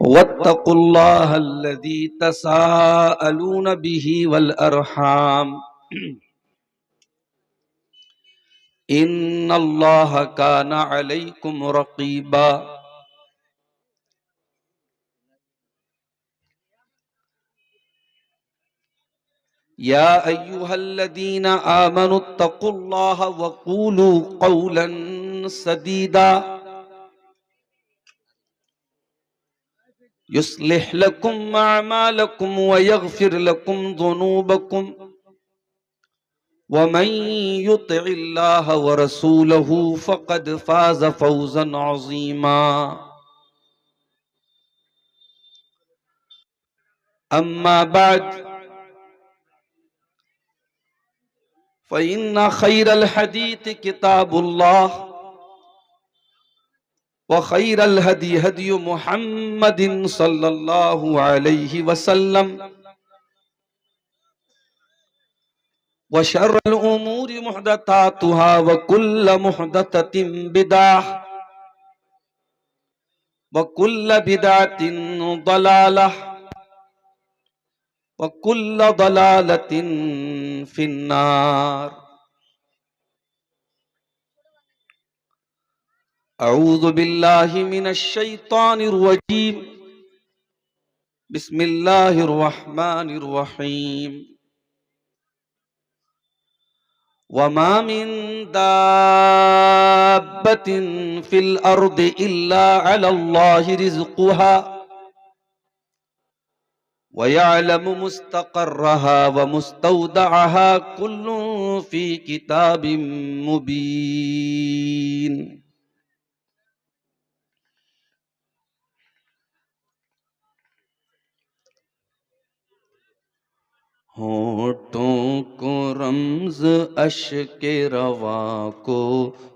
वत्तकुल्लाह अल्लज़ी तसाअलून बिही वल अरहाम इन्नल्लाह काना अलैकुम रक़ीबा। या अय्युहल्लज़ीना आमनुत्तकुल्लाह वक़ूलू क़ौलन सदीदा युस्लिह लकुम अअमालकुम व यग़फिर लकुम ज़ुनूबकुम वमन युतिइल्लाह व रसूलहू फ़क़द फ़ाज़ फ़ौज़न अज़ीमा। अम्मा बाद फ़इन्न खैरल हदीस किताबुल्लाह व खैरल हदी हदी मुहम्मदिन सल्लल्लाहु अलैहि वसल्लम व शर्रल उमूरि मुहदसातुहा व कुल्ल मुहदसतिन बिदअह व कुल्ल बिदअतिन दलालह व कुल्ल दलालतिन फिन्नार। अऊज़ु बिल्लाहि मिनश शैतानिर रजीम। बिस्मिल्लाहिर रहमानिर रहीम। वमा मिन दाब्बतिन फिल अर्दि इल्ला अलल्लाहि रिज़्क़ुहा व यअलमु मुस्तक़र्रहा व मुस्तौदअहा कुल्लुन फ़ी किताबिम मुबीन। होठों को रम्ज़ अश्के रवा को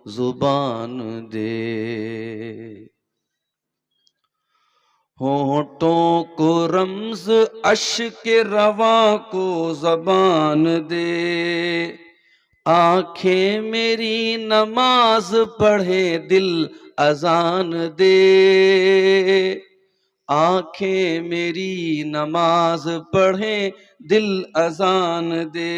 जुबान दे, होठों को रम्ज़ अश्के रवा को ज़बान दे। आंखें मेरी नमाज पढ़े दिल अजान दे, आंखें मेरी नमाज पढ़े दिल अजान दे।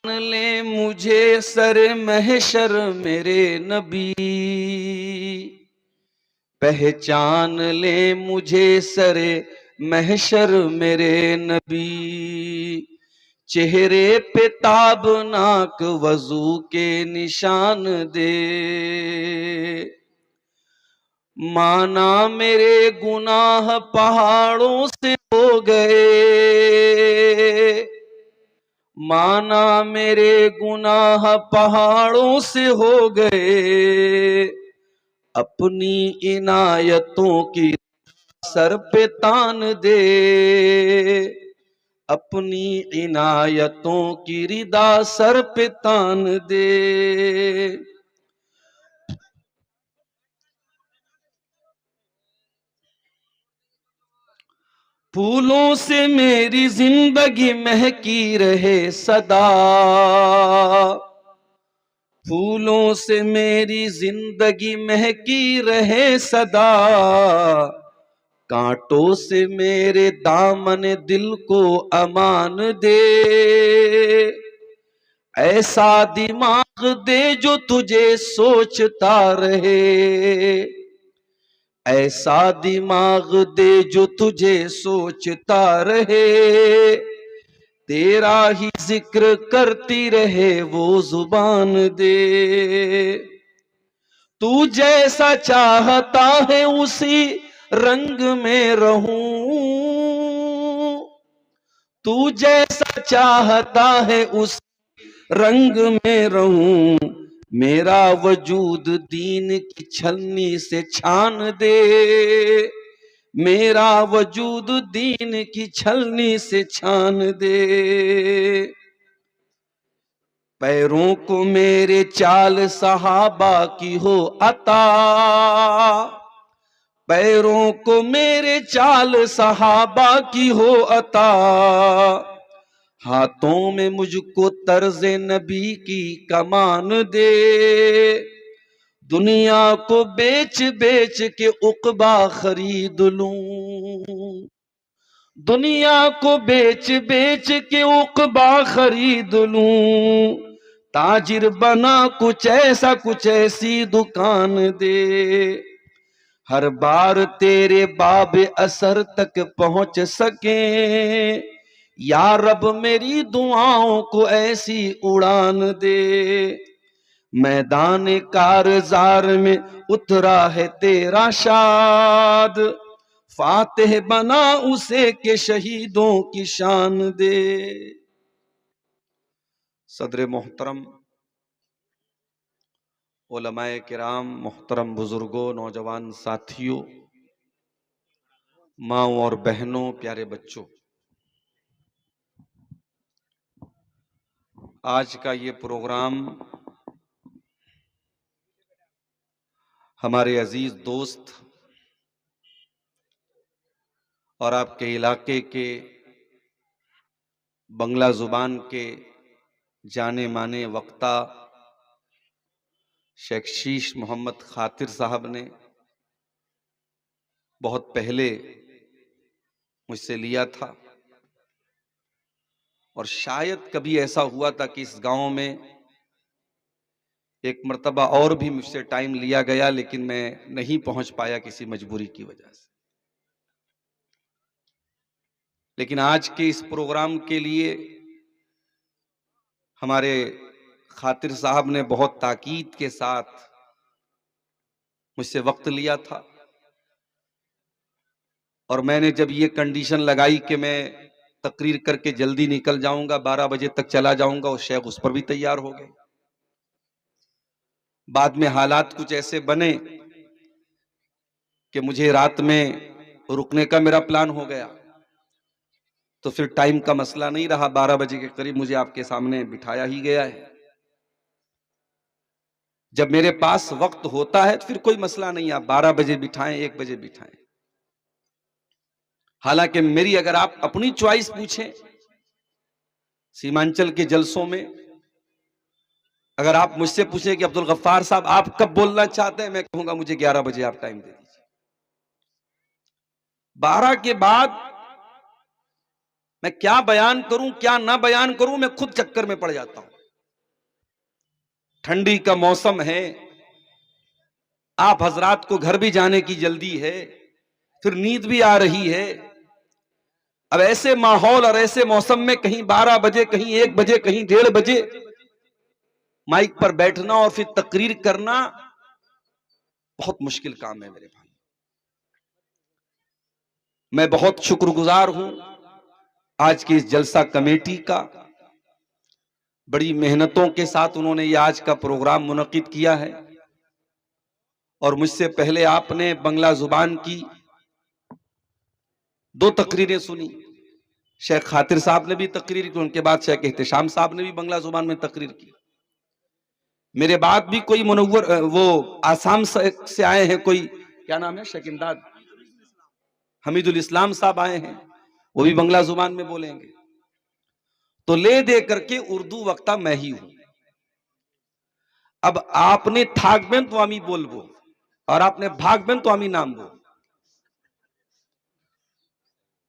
ले मुझे सर महशर मेरे नबी, पहचान ले मुझे सरे महशर मेरे नबी। चेहरे पे ताबनाक वजू के निशान दे, माना मेरे गुनाह पहाड़ों से हो गए, माना मेरे गुनाह पहाड़ों से हो गए। अपनी इनायतों की सर पे तान दे, अपनी इनायतों की रिदा सर पे तान दे। फूलों से मेरी जिंदगी महकी रहे सदा, फूलों से मेरी जिंदगी महकी रहे सदा। कांटों से मेरे दामन दिल को अमान दे, ऐसा दिमाग दे जो तुझे सोचता रहे, ऐसा दिमाग दे जो तुझे सोचता रहे। तेरा ही जिक्र करती रहे वो जुबान दे, तू जैसा चाहता है उसी रंग में रहूं, तू जैसा चाहता है उस रंग में रहूं। मेरा वजूद दीन की छलनी से छान दे, मेरा वजूद दीन की छलनी से छान दे। पैरों को मेरे चाल सहाबा की हो अता, पैरों को मेरे चाल सहाबा की हो अता। हाथों में मुझको तर्ज़े नबी की कमान दे, दुनिया को बेच बेच के उक़बा खरीद लूं, दुनिया को बेच बेच के उक़बा खरीद लूं, ताजिर बना कुछ ऐसा कुछ ऐसी दुकान दे, हर बार तेरे बाब असर तक पहुंच सके, या रब मेरी दुआओं को ऐसी उड़ान दे, मैदान कारज़ार में उतरा है तेरा शाद, फातिह बना उसे के शहीदों की शान दे। सदर मोहतरम, उलमाए किराम, मोहतरम बुजुर्गों, नौजवान साथियों, माओ और बहनों, प्यारे बच्चों, आज का ये प्रोग्राम हमारे अजीज दोस्त और आपके इलाके के बंगला जुबान के जाने माने वक्ता शेख शीश मोहम्मद खातिर साहब ने बहुत पहले मुझसे लिया था, और शायद कभी ऐसा हुआ था कि इस गांव में एक मर्तबा और भी मुझसे टाइम लिया गया, लेकिन मैं नहीं पहुंच पाया किसी मजबूरी की वजह से। लेकिन आज के इस प्रोग्राम के लिए हमारे खातिर साहब ने बहुत ताकीद के साथ मुझसे वक्त लिया था, और मैंने जब ये कंडीशन लगाई कि मैं तकरीर करके जल्दी निकल जाऊंगा, 12 बजे तक चला जाऊंगा, और शेख उस पर भी तैयार हो गए। बाद में हालात कुछ ऐसे बने कि मुझे रात में रुकने का मेरा प्लान हो गया, तो फिर टाइम का मसला नहीं रहा, 12 बजे के करीब मुझे आपके सामने बिठाया ही गया है। जब मेरे पास वक्त होता है तो फिर कोई मसला नहीं, आप 12 बजे बिठाएं, 1 बजे बिठाएं। हालांकि मेरी अगर आप अपनी चॉइस पूछें, सीमांचल के जलसों में अगर आप मुझसे पूछें कि अब्दुल गफ्फार साहब आप कब बोलना चाहते हैं, मैं कहूंगा मुझे 11 बजे आप टाइम दे दीजिए। 12 के बाद मैं क्या बयान करूं क्या ना बयान करूं, मैं खुद चक्कर में पड़ जाता हूं। ठंडी का मौसम है, आप हजरात को घर भी जाने की जल्दी है, फिर नींद भी आ रही है। अब ऐसे माहौल और ऐसे मौसम में कहीं 12 बजे, कहीं 1 बजे, कहीं 1:30 बजे माइक पर बैठना और फिर तकरीर करना बहुत मुश्किल काम है मेरे भाई। मैं बहुत शुक्रगुजार हूं आज की इस जलसा कमेटी का, बड़ी मेहनतों के साथ उन्होंने ये आज का प्रोग्राम मुनक्किद किया है, और मुझसे पहले आपने बंगला जुबान की 2 तकरीरें सुनी। शेख खातिर साहब ने भी तकरीर की, उनके बाद शेख एहतशाम साहब ने भी बंगला जुबान में तकरीर की। मेरे बाद भी कोई मुनव्वर वो आसाम से आए हैं, कोई क्या नाम है, शेख इमदाद हमीदुल इस्लाम साहब आए हैं, वो भी बंगला जुबान में बोलेंगे। तो ले दे करके उर्दू वक्ता मैं ही हूं। अब आपने थाकबेन तो आमी बोलबो, और आपने भागबेन तो आमी नाम बो।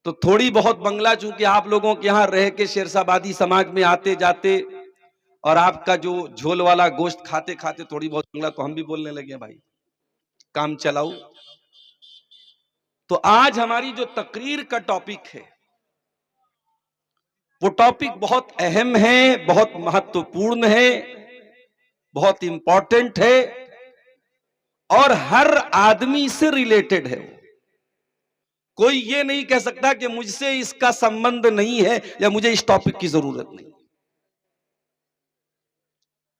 तो थोड़ी बहुत बंगला, चूंकि आप लोगों के यहां रह के शेरशाबादी समाज में आते जाते और आपका जो झोल वाला गोश्त खाते खाते थोड़ी बहुत बंगला तो हम भी बोलने लगे भाई, काम चलाओ। तो आज हमारी जो तकरीर का टॉपिक है, वो टॉपिक बहुत अहम है, बहुत महत्वपूर्ण है, बहुत इंपॉर्टेंट है, और हर आदमी से रिलेटेड है। कोई ये नहीं कह सकता कि मुझसे इसका संबंध नहीं है या मुझे इस टॉपिक की जरूरत नहीं।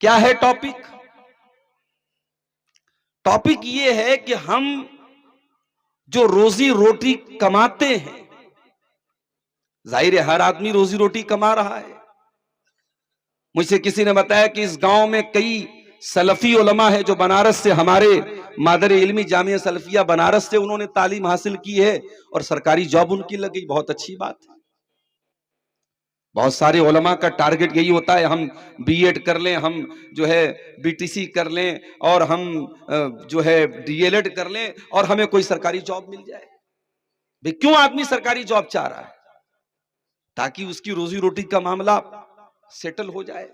क्या है टॉपिक? टॉपिक ये है कि हम जो रोजी रोटी कमाते हैं, जाहिर है हर आदमी रोजी रोटी कमा रहा है। मुझसे किसी ने बताया कि इस गांव में कई सलफी उलमा है जो बनारस से, हमारे मादर इल्मी जामिया सलफिया बनारस से उन्होंने तालीम हासिल की है और सरकारी जॉब उनकी लगी, बहुत अच्छी बात है। बहुत सारे उलमा का टारगेट यही होता है, हम बीएड कर लें, हम जो है बीटीसी कर लें, और हम जो है डीएलएड कर लें, और हमें कोई सरकारी जॉब मिल जाए। भाई क्यों आदमी सरकारी जॉब चाह रहा है? ताकि उसकी रोजी रोटी का मामला सेटल हो जाए।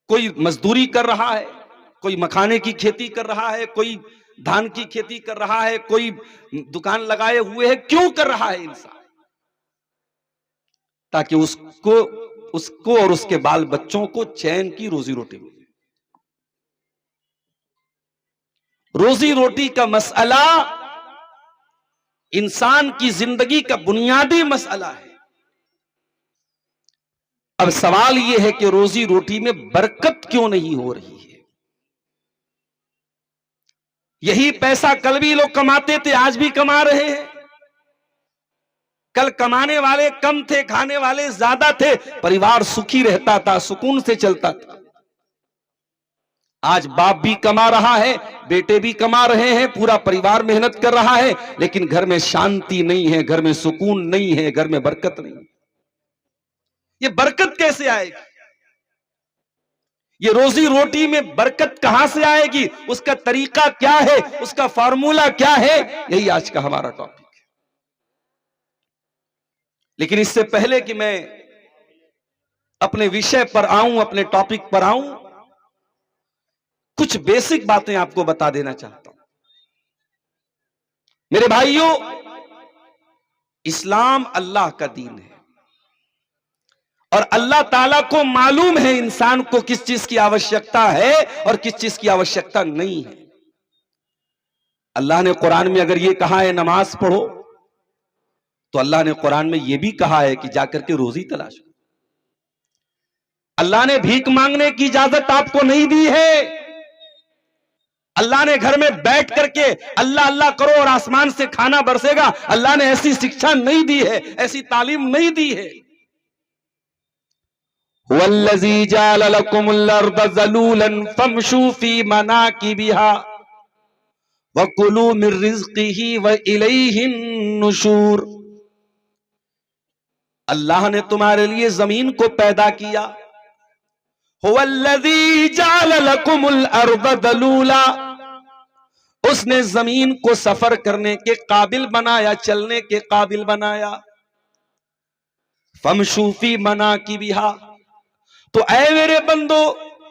कोई मजदूरी कर रहा है, कोई मखाने की खेती कर रहा है, कोई धान की खेती कर रहा है, कोई दुकान लगाए हुए है। क्यों कर रहा है इंसान? ताकि उसको उसको और उसके बाल बच्चों को चैन की रोजी रोटी मिले। रोजी रोटी का मसला इंसान की जिंदगी का बुनियादी मसला है। अब सवाल यह है कि रोजी रोटी में बरकत क्यों नहीं हो रही है? यही पैसा कल भी लोग कमाते थे, आज भी कमा रहे हैं। कल कमाने वाले कम थे, खाने वाले ज्यादा थे, परिवार सुखी रहता था, सुकून से चलता था। आज बाप भी कमा रहा है, बेटे भी कमा रहे हैं, पूरा परिवार मेहनत कर रहा है, लेकिन घर में शांति नहीं है, घर में सुकून नहीं है, घर में बरकत नहीं। ये बरकत कैसे आएगी? ये रोजी रोटी में बरकत कहां से आएगी? उसका तरीका क्या है? उसका फार्मूला क्या है? यही आज का हमारा टॉपिक है। लेकिन इससे पहले कि मैं अपने विषय पर आऊं, अपने टॉपिक पर आऊं, कुछ बेसिक बातें आपको बता देना चाहता हूं। मेरे भाइयों, इस्लाम अल्लाह का दीन है, और अल्लाह ताला को मालूम है इंसान को किस चीज की आवश्यकता है और किस चीज की आवश्यकता नहीं है। अल्लाह ने कुरान में अगर यह कहा है नमाज पढ़ो, तो अल्लाह ने कुरान में यह भी कहा है कि जाकर के रोजी तलाशो। अल्लाह ने भीख मांगने की इजाजत आपको नहीं दी है। अल्लाह ने घर में बैठ करके अल्लाह अल्लाह करो और आसमान से खाना बरसेगा, अल्लाह ने ऐसी शिक्षा नहीं दी है, ऐसी तालीम नहीं दी है। वल्लज़ी जाल लकुमुल अर्द ज़लूलन फमशू फी मनाकिबिहा वकुलू मिर रिज़्क़िही व इलैहिन नुशूर। अल्लाह ने तुम्हारे लिए जमीन को पैदा किया। हुवल्लज़ी जाल लकुमुल अर्द ज़लूला, उसने जमीन को सफर करने के काबिल बनाया, चलने के काबिल बनाया। फमशू फी मनाकिबिहा, तो ऐ मेरे बंदो,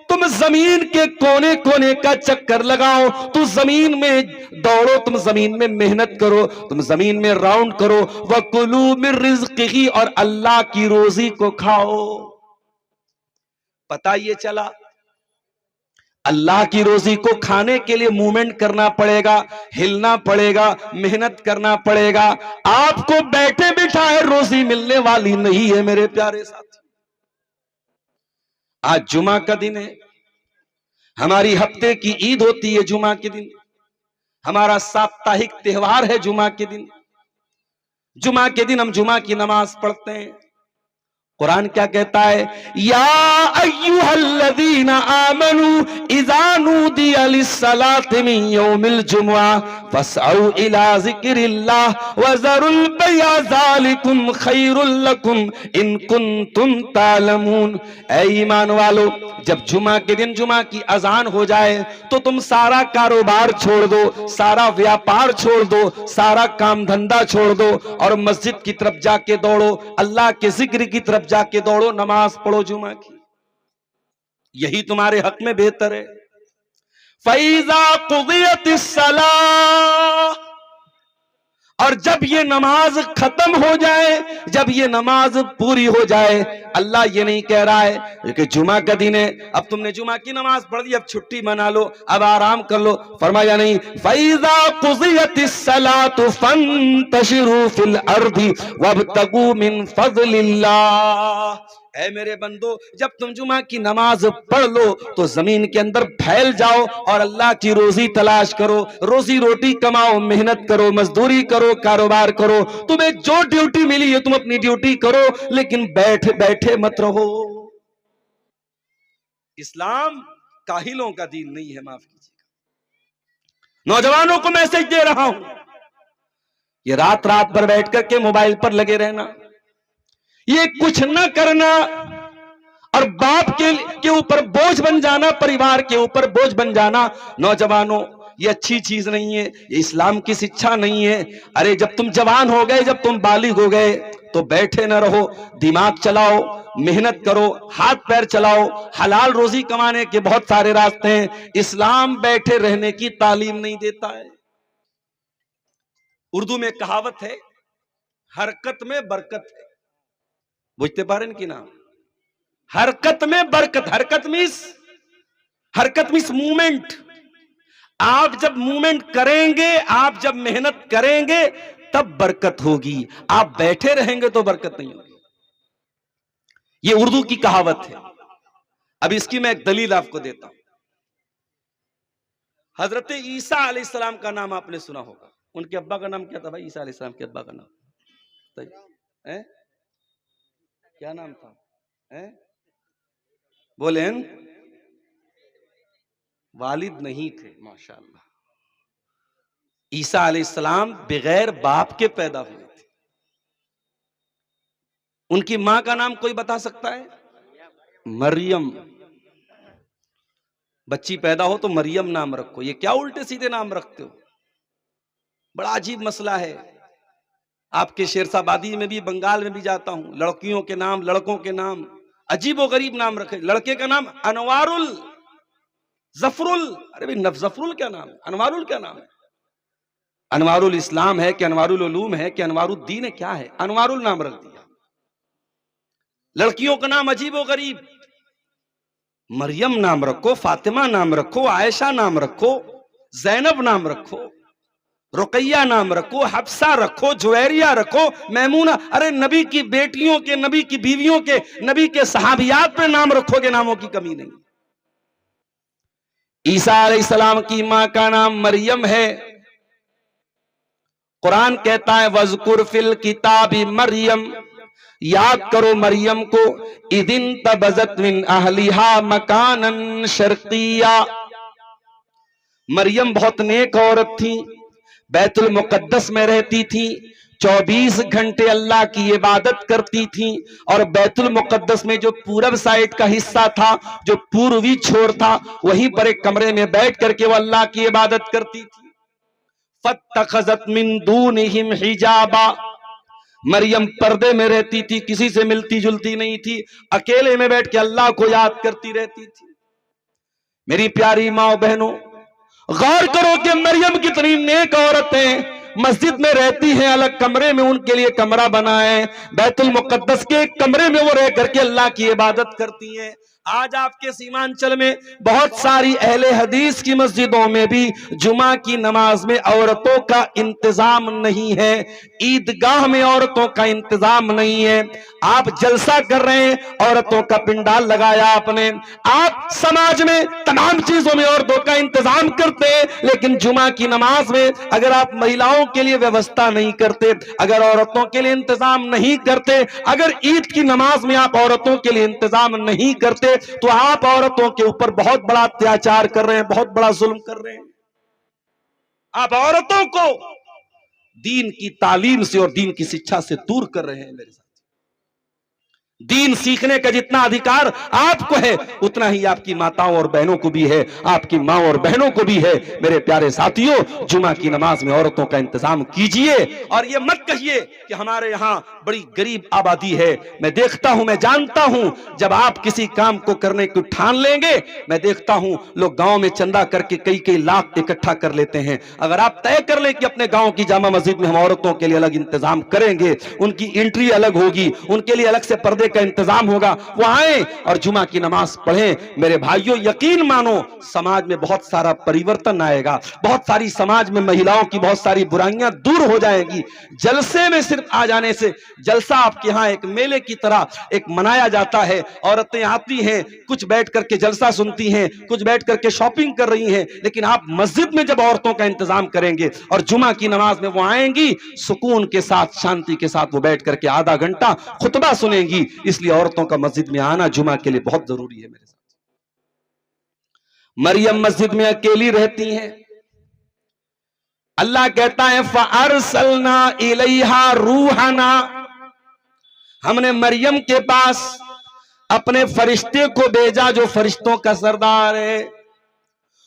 तुम जमीन के कोने कोने का चक्कर लगाओ, तुम जमीन में दौड़ो, तुम जमीन में मेहनत करो, तुम जमीन में राउंड करो। वकुलू मिर रिज़्क़िही, और अल्लाह की रोजी को खाओ। पता ये चला, अल्लाह की रोजी को खाने के लिए मूवमेंट करना पड़ेगा, हिलना पड़ेगा, मेहनत करना पड़ेगा। आपको बैठे बिठाए रोजी मिलने वाली नहीं है मेरे प्यारे साथी। आज जुमा का दिन है, हमारी हफ्ते की ईद होती है जुमा के दिन, हमारा साप्ताहिक त्योहार है जुमा के दिन। जुमा के दिन हम जुमा की नमाज पढ़ते हैं। कुरान क्या कहता है? या अय्युहल्लज़ीना आमनू इज़ा नूदिया लिस्सलाति मिन यौमिल जुमुआ फस्अऊ इला ज़िक्रिल्लाह व ज़रुल बैअ ज़ालिकुम खैरुल लकुम इन कुंतुम तालमून। ऐ ईमान वालो, जब जुमा के दिन जुमा की अजान हो जाए तो तुम सारा कारोबार छोड़ दो, सारा व्यापार छोड़ दो, सारा काम धंधा छोड़ दो और मस्जिद की तरफ जाके दौड़ो, अल्लाह के जिक्र की तरफ जाके दौड़ो, नमाज पढ़ो जुमा की। यही तुम्हारे हक में बेहतर है। फैज़ा कुदियतिस सलाह, और जब ये नमाज खत्म हो जाए, जब ये नमाज पूरी हो जाए, अल्लाह ये नहीं कह रहा है कि जुमा का दिन है, अब तुमने जुमा की नमाज पढ़ ली, अब छुट्टी मना लो, अब आराम कर लो। फरमाया नहीं, फैज़ा कुज़ियतिस सलातु फंतशिरू फिल अर्दी वब्तगू मिन फज़लिल्लाह। ऐ मेरे बंदो, जब तुम जुमा की नमाज पढ़ लो तो जमीन के अंदर फैल जाओ और अल्लाह की रोजी तलाश करो, रोजी रोटी कमाओ, मेहनत करो, मजदूरी करो, कारोबार करो। तुम्हें जो ड्यूटी मिली है तुम अपनी ड्यूटी करो, लेकिन बैठे बैठे मत रहो। इस्लाम काहिलों का दीन नहीं है, माफ कीजिएगा। नौजवानों को मैसेज दे रहा हूं, ये रात रात भर बैठ करके मोबाइल पर लगे रहना, ये कुछ न करना और बाप के ऊपर बोझ बन जाना, परिवार के ऊपर बोझ बन जाना, नौजवानों ये अच्छी चीज नहीं है, ये इस्लाम की शिक्षा नहीं है। अरे जब तुम जवान हो गए, जब तुम बालिग हो गए, तो बैठे न रहो, दिमाग चलाओ, मेहनत करो, हाथ पैर चलाओ, हलाल रोजी कमाने के बहुत सारे रास्ते हैं। इस्लाम बैठे रहने की तालीम नहीं देता है। उर्दू में कहावत है, हरकत में बरकत है। बुझते पारे कि ना? हरकत में बरकत, हरकत मीन्स मूवमेंट। आप जब मूवमेंट करेंगे, आप जब मेहनत करेंगे, तब बरकत होगी। आप बैठे रहेंगे तो बरकत नहीं होगी। ये उर्दू की कहावत है। अब इसकी मैं एक दलील आपको देता हूं। हजरत ईसा अलैहिस्सलाम का नाम आपने सुना होगा। उनके अब्बा का नाम क्या था भाई? ईसा अलैहिस्सलाम के अब्बा का नाम है? क्या नाम था? है? बोले वालिद नहीं थे। माशाअल्लाह, ईसा अलैहिस्सलाम बगैर बाप के पैदा हुए थे। उनकी मां का नाम कोई बता सकता है? मरियम। बच्ची पैदा हो तो मरियम नाम रखो। ये क्या उल्टे सीधे नाम रखते हो? बड़ा अजीब मसला है। आपके शेरशाबादी में भी, बंगाल में भी जाता हूं, लड़कियों के नाम, लड़कों के नाम अजीबो गरीब नाम रखे। लड़के का नाम अनवारुल, जफरुल। अरे भाई जफरुल क्या नाम है? अनवारुल क्या नाम है? अनवारुल इस्लाम है कि अनवारुल उलूम है कि अनवारुद्दीन है? क्या है? अनवारुल नाम रख दिया। लड़कियों का नाम अजीबो गरीब। मरियम नाम रखो, फातिमा नाम रखो, आयशा नाम रखो, जैनब नाम रखो, रुकैया नाम रखो, हफ्सा रखो, जुवैरिया रखो, मैमूना। अरे नबी की बेटियों के, नबी की बीवियों के, नबी के सहाबियात पे नाम रखोगे, नामों की कमी नहीं। ईसा अलैहिस्सलाम की मां का नाम मरियम है। कुरान कहता है वज़कुर फिल किताबी मरियम, याद करो मरियम को, इदिन तबज़त मिन अहलिहा मकानन शर्किया। मरियम बहुत नेक औरत थी, बैतुल मुकद्दस में रहती थी, 24 घंटे अल्लाह की इबादत करती थी। और बैतुल मुकद्दस में जो पूरब साइड का हिस्सा था, जो पूर्वी छोर था, वहीं पर एक कमरे में बैठ करके वो अल्लाह की इबादत करती थी। फत्तखज़त मिन दूनिहिम हिजाबा, मरियम पर्दे में रहती थी, किसी से मिलती जुलती नहीं थी, अकेले में बैठ के अल्लाह को याद करती रहती थी। मेरी प्यारी माँ बहनों, गौर करो कि मरियम कितनी नेक औरत है। मस्जिद में रहती है, अलग कमरे में उनके लिए कमरा बना है, बैतुल मुकद्दस के कमरे में वो रह करके अल्लाह की इबादत करती हैं। आज आपके सीमांचल में बहुत सारी अहले हदीस की मस्जिदों में भी जुमा की नमाज में औरतों का इंतजाम नहीं है, ईदगाह में औरतों का इंतजाम नहीं है। आप जलसा कर रहे हैं, औरतों का पिंडाल लगाया आपने। आप समाज में तमाम चीजों में औरतों का इंतजाम करते हैं, लेकिन जुमा की नमाज में अगर आप महिलाओं के लिए व्यवस्था नहीं करते, अगर औरतों के लिए इंतजाम नहीं करते, अगर ईद की नमाज में आप औरतों के लिए इंतजाम नहीं करते, तो आप औरतों के ऊपर बहुत बड़ा अत्याचार कर रहे हैं, बहुत बड़ा जुल्म कर रहे हैं। आप औरतों को दीन की तालीम से और दीन की शिक्षा से दूर कर रहे हैं। मेरे साथ दीन सीखने का जितना अधिकार आपको है, उतना ही आपकी माताओं और बहनों को भी है, आपकी माँ और बहनों को भी है। मेरे प्यारे साथियों, जुमा की नमाज में औरतों का इंतजाम कीजिए। और ये मत कहिए कि हमारे यहाँ बड़ी गरीब आबादी है। मैं देखता हूं, मैं जानता हूं, जब आप किसी काम को करने को ठान लेंगे, मैं देखता हूं लोग गांव में चंदा करके कई कई लाख इकट्ठा कर लेते हैं। अगर आप तय कर लें कि अपने गांव की जामा मस्जिद में हम औरतों के लिए अलग इंतजाम करेंगे, उनकी एंट्री अलग होगी, उनके लिए अलग से पर्दे का इंतजाम होगा, वो आए और जुमा की नमाज पढ़ें, मेरे भाइयों यकीन मानो समाज में बहुत सारा परिवर्तन आएगा। बहुत सारी समाज में महिलाओं की बहुत सारी बुराइयां दूर हो जाएगी। जलसे में सिर्फ आ जाने से, जलसा आपके यहाँ एक मेले की तरह एक मनाया जाता है, औरतें आती हैं, कुछ बैठ करके जलसा सुनती हैं, कुछ बैठ करके शॉपिंग कर रही हैं, लेकिन आप मस्जिद में जब औरतों का इंतजाम करेंगे और जुमा की नमाज में वो आएंगी, सुकून के साथ, शांति के साथ वो बैठ करके आधा घंटा खुतबा सुनेंगी। इसलिए औरतों का मस्जिद में आना जुमा के लिए बहुत जरूरी है। मेरे साथ मरियम मस्जिद में अकेली रहती हैं। अल्लाह कहता है फ़अरसलना इलैहा रूहना, हमने मरियम के पास अपने फरिश्ते को भेजा जो फरिश्तों का सरदार है,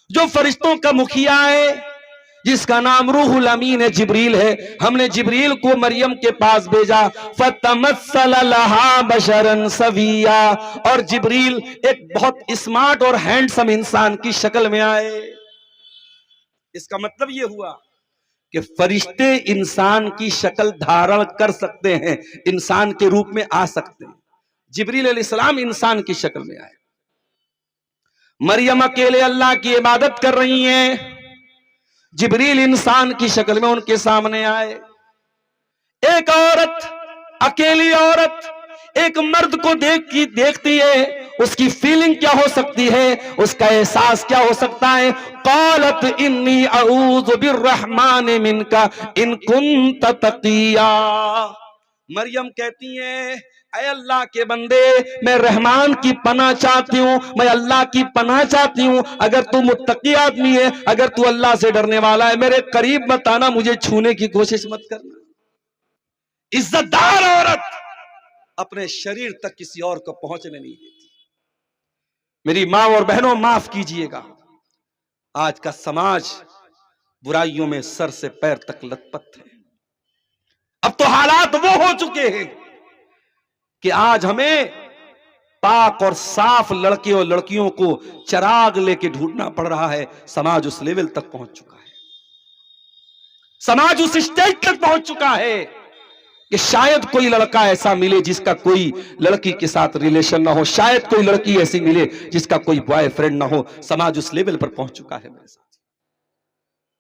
जो फरिश्तों का मुखिया है, जिसका नाम रूहुल अमीन है, जिब्रील है। हमने जिब्रील को मरियम के पास भेजा। फतमस्सल लहा बशरन सविया, और जिब्रील एक बहुत स्मार्ट और हैंडसम इंसान की शक्ल में आए। इसका मतलब यह हुआ कि फरिश्ते इंसान की शक्ल धारण कर सकते हैं, इंसान के रूप में आ सकते हैं। जिब्रील अलैहिस्सलाम इंसान की शक्ल में आए। मरियम अकेले अल्लाह की इबादत कर रही हैं, जिब्रील इंसान की शक्ल में उनके सामने आए। एक औरत, अकेली औरत एक मर्द को देखती है, उसकी फीलिंग क्या हो सकती है, उसका एहसास क्या हो सकता है। क़ालत इन्नी अऊज़ु बिर्रहमान मिनका इन कुन्त तक़िया। मरियम कहती है, ऐ अल्लाह के बंदे, मैं रहमान की पनाह चाहती हूँ, मैं अल्लाह की पनाह चाहती हूँ। अगर तू मुत्तकी आदमी है, अगर तू अल्लाह से डरने वाला है, मेरे करीब मत आना, मुझे छूने की कोशिश मत करना। इज्जतदार औरत अपने शरीर तक किसी और को पहुंचने नहीं देती। मेरी माँ और बहनों, माफ कीजिएगा, आज का समाज बुराइयों में सर से पैर तक लथपथ है। अब तो हालात वो हो चुके हैं कि आज हमें पाक और साफ लड़के और लड़कियों को चिराग लेके ढूंढना पड़ रहा है। समाज उस लेवल तक पहुंच चुका है, समाज उस स्टेज तक पहुंच चुका है कि शायद कोई लड़का ऐसा मिले जिसका कोई लड़की के साथ रिलेशन ना हो, शायद कोई लड़की ऐसी मिले जिसका कोई बॉयफ्रेंड ना हो। समाज उस लेवल पर पहुंच चुका है मेरे साथ।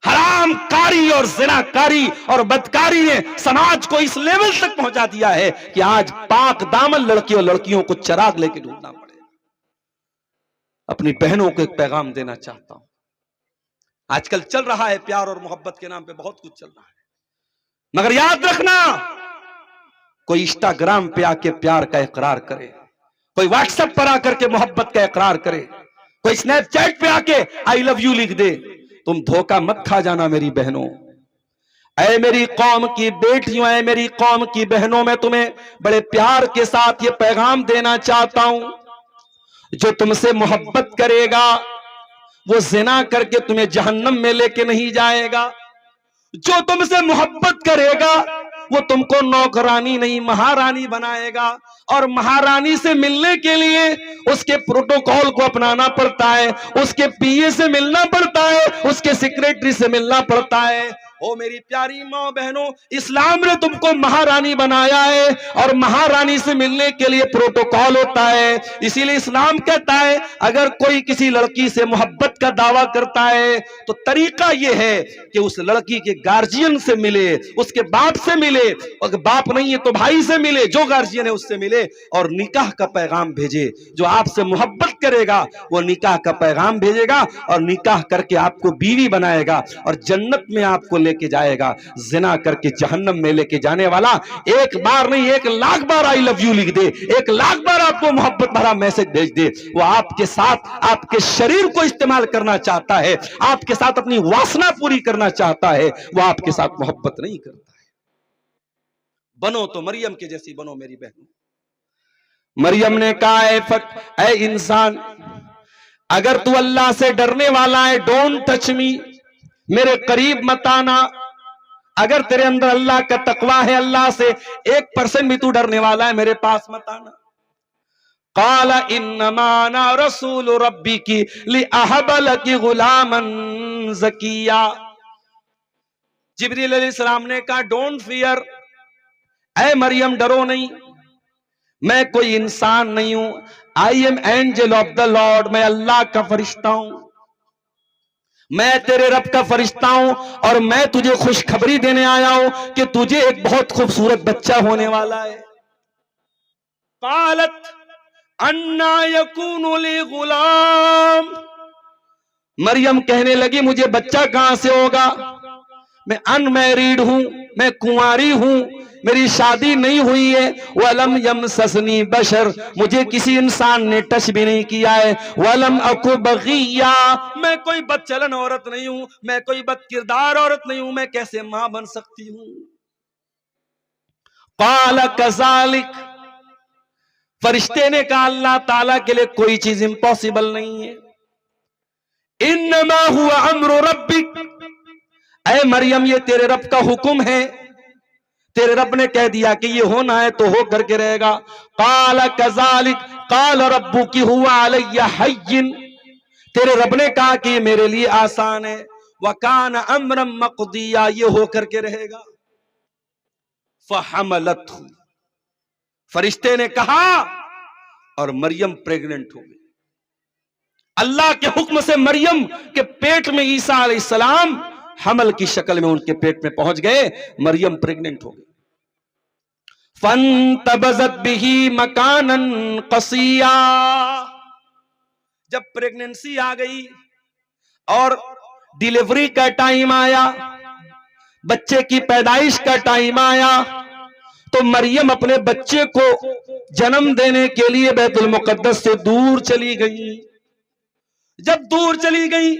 हरामकारी और ज़िनाकारी और बदकारी ने समाज को इस लेवल तक पहुंचा दिया है कि आज पाक दामन लड़की और लड़कियों को चिराग लेके ढूंढना पड़ेगा। अपनी बहनों को एक पैगाम देना चाहता हूं। आजकल चल रहा है प्यार और मोहब्बत के नाम पे बहुत कुछ चल रहा है, मगर याद रखना, कोई इंस्टाग्राम पे आके प्यार का इकरार करे, कोई व्हाट्सएप पर आकर के मोहब्बत का इकरार करे, कोई स्नैपचैट पे आके आई लव यू लिख दे, तुम धोखा मत खा जाना मेरी बहनों। ऐ मेरी कौम की बेटियों, ऐ मेरी कौम की बहनों, मैं तुम्हें बड़े प्यार के साथ ये पैगाम देना चाहता हूं, जो तुमसे मोहब्बत करेगा वो जिना करके तुम्हें जहन्नम में लेके नहीं जाएगा। जो तुमसे मोहब्बत करेगा वो तुमको नौकरानी नहीं महारानी बनाएगा, और महारानी से मिलने के लिए उसके प्रोटोकॉल को अपनाना पड़ता है, उसके पीए से मिलना पड़ता है, उसके सेक्रेटरी से मिलना पड़ता है। ओ मेरी प्यारी माँ बहनों, इस्लाम ने तुमको महारानी बनाया है और महारानी से मिलने के लिए प्रोटोकॉल होता है। इसीलिए इस्लाम कहता है अगर कोई किसी लड़की से मोहब्बत का दावा करता है तो तरीका यह है कि उस लड़की के गार्जियन से मिले, उसके बाप से मिले, अगर बाप नहीं है तो भाई से मिले, जो गार्जियन है उससे मिले और निकाह का पैगाम भेजे। जो आपसे मोहब्बत करेगा वो निकाह का पैगाम भेजेगा और निकाह करके आपको बीवी बनाएगा और जन्नत में आपको लेके जाएगा। जिना करके जहन्नम में लेके जाने वाला एक बार नहीं 1,00,000 बार आई लव यू लिख दे, 1,00,000 बार आपको मोहब्बत भरा मैसेज भेज दे, वो आपके साथ आपके शरीर को इस्तेमाल करना चाहता है, आपके साथ अपनी वासना पूरी करना चाहता है, वो आपके साथ मोहब्बत नहीं करता है। बनो तो मरियम के जैसी बनो मेरी बहन। मरियम ने कहा, ऐ इंसान, अगर तू अल्लाह से डरने वाला है, डोंट टच मी, मेरे करीब मत आना। अगर तेरे अंदर अल्लाह का तकवा है, अल्लाह से 1% भी तू डरने वाला है, मेरे पास मत आना। काला इन्नमा अना रसूल रब्बिकी लिअहब लकी गुलामन ज़किया। जिब्रील अलैहिस्सलाम ने कहा, डोंट फियर, ऐ मरियम डरो नहीं, मैं कोई इंसान नहीं हूं, I am angel of the Lord, मैं अल्लाह का फरिश्ता हूं, मैं तेरे रब का फरिश्ता हूं और मैं तुझे खुशखबरी देने आया हूं कि तुझे एक बहुत खूबसूरत बच्चा होने वाला है। कालत अन्ना यकूनु ली गुलाम, मरियम कहने लगी मुझे बच्चा कहां से होगा, मैं अनमैरिड हूं, मैं कुंवारी हूं, मेरी शादी नहीं हुई है। वलम यमससनी बशर, मुझे किसी इंसान ने टच भी नहीं किया है। वलम अकु बगिया, मैं कोई बदचलन औरत नहीं हूं, मैं कोई बदकिरदार औरत नहीं हूं, मैं कैसे मां बन सकती हूं। काल कज़ालिक, फरिश्ते ने कहा अल्लाह ताला के लिए कोई चीज इम्पॉसिबल नहीं है। इन्नमा हुआ अम्रु रब्बिक, ऐ मरियम ये तेरे रब का हुक्म है, तेरे रब ने कह दिया कि ये होना है तो हो करके रहेगा। काल कजालिक काल रब्बुकी हुआ अलैया हय्यिन, तेरे रब ने कहा कि ये मेरे लिए आसान है। वकान अम्रम मक़दिया, ये हो करके रहेगा। फहमलतहु, फरिश्ते ने कहा और मरियम प्रेग्नेंट हो गई। अल्लाह के हुक्म से मरियम के पेट में ईसा अलैहिस्सलाम हमल की शक्ल में उनके पेट में पहुंच गए। मरियम प्रेग्नेंट हो गई। फंतबज़त बिही मकानन क़सिया, जब प्रेगनेंसी आ गई और डिलीवरी का टाइम आया, बच्चे की पैदाइश का टाइम आया, तो मरियम अपने बच्चे को जन्म देने के लिए बैतुल मुक़द्दस से दूर चली गई। जब दूर चली गई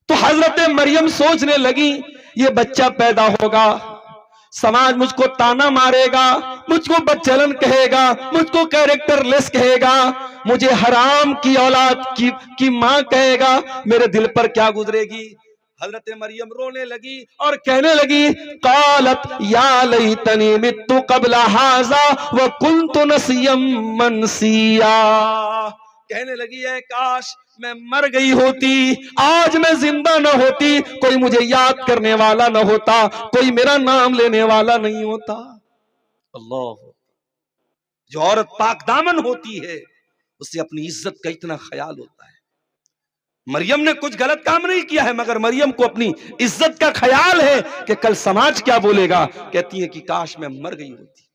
तो हजरत मरियम सोचने लगी ये बच्चा पैदा होगा, समाज मुझको ताना मारेगा, मुझको बदचलन कहेगा, मुझको कैरेक्टरलेस कहेगा, मुझे हराम की औलाद की मां कहेगा, मेरे दिल पर क्या गुजरेगी। हजरत मरियम रोने लगी और कहने लगी कालत या लैतनी मित्तु क़ब्ला हाज़ा व कुन्तु नसियम मनसिया, कहने लगी है काश मैं मर गई होती, आज मैं जिंदा न होती, कोई मुझे याद करने वाला न होता, कोई मेरा नाम लेने वाला नहीं होता। अल्लाह, जो औरत पाकदामन होती है उससे अपनी इज्जत का इतना ख्याल होता है। मरियम ने कुछ गलत काम नहीं किया है, मगर मरियम को अपनी इज्जत का ख्याल है कि कल समाज क्या बोलेगा। कहती है कि काश मैं मर गई होती।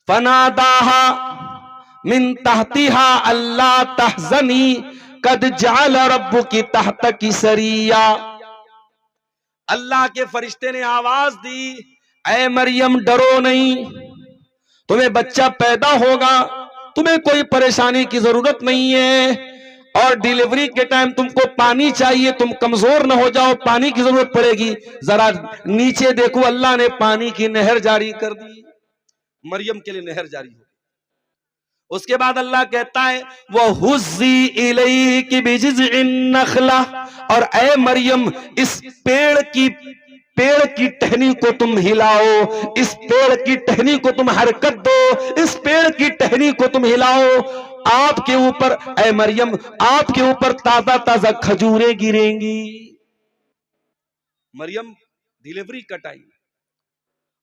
फनादाहा मिन तहतिहा अल्लाह तहज़नी कद जअल रब्बुकी तहतकी सरिया, अल्लाह के फरिश्ते ने आवाज दी ऐ मरियम डरो नहीं, तुम्हें बच्चा पैदा होगा, तुम्हें कोई परेशानी की जरूरत नहीं है। और डिलीवरी के टाइम तुमको पानी चाहिए, तुम कमजोर न हो जाओ, पानी की जरूरत पड़ेगी। जरा नीचे देखो, अल्लाह ने पानी की नहर जारी कर दी, मरियम के लिए नहर जारी हो। उसके बाद अल्लाह कहता है वह हुज़्ज़ी इलैकी बिजिज़्इन नख़ला, और ऐ मरियम इस पेड़ की टहनी को तुम हिलाओ, इस पेड़ की टहनी को तुम हरकत दो, इस पेड़ की टहनी को तुम हिलाओ। आपके ऊपर ऐ मरियम, आपके ऊपर ताजा ताजा खजूरें गिरेंगी। मरियम डिलीवरी का टाइम,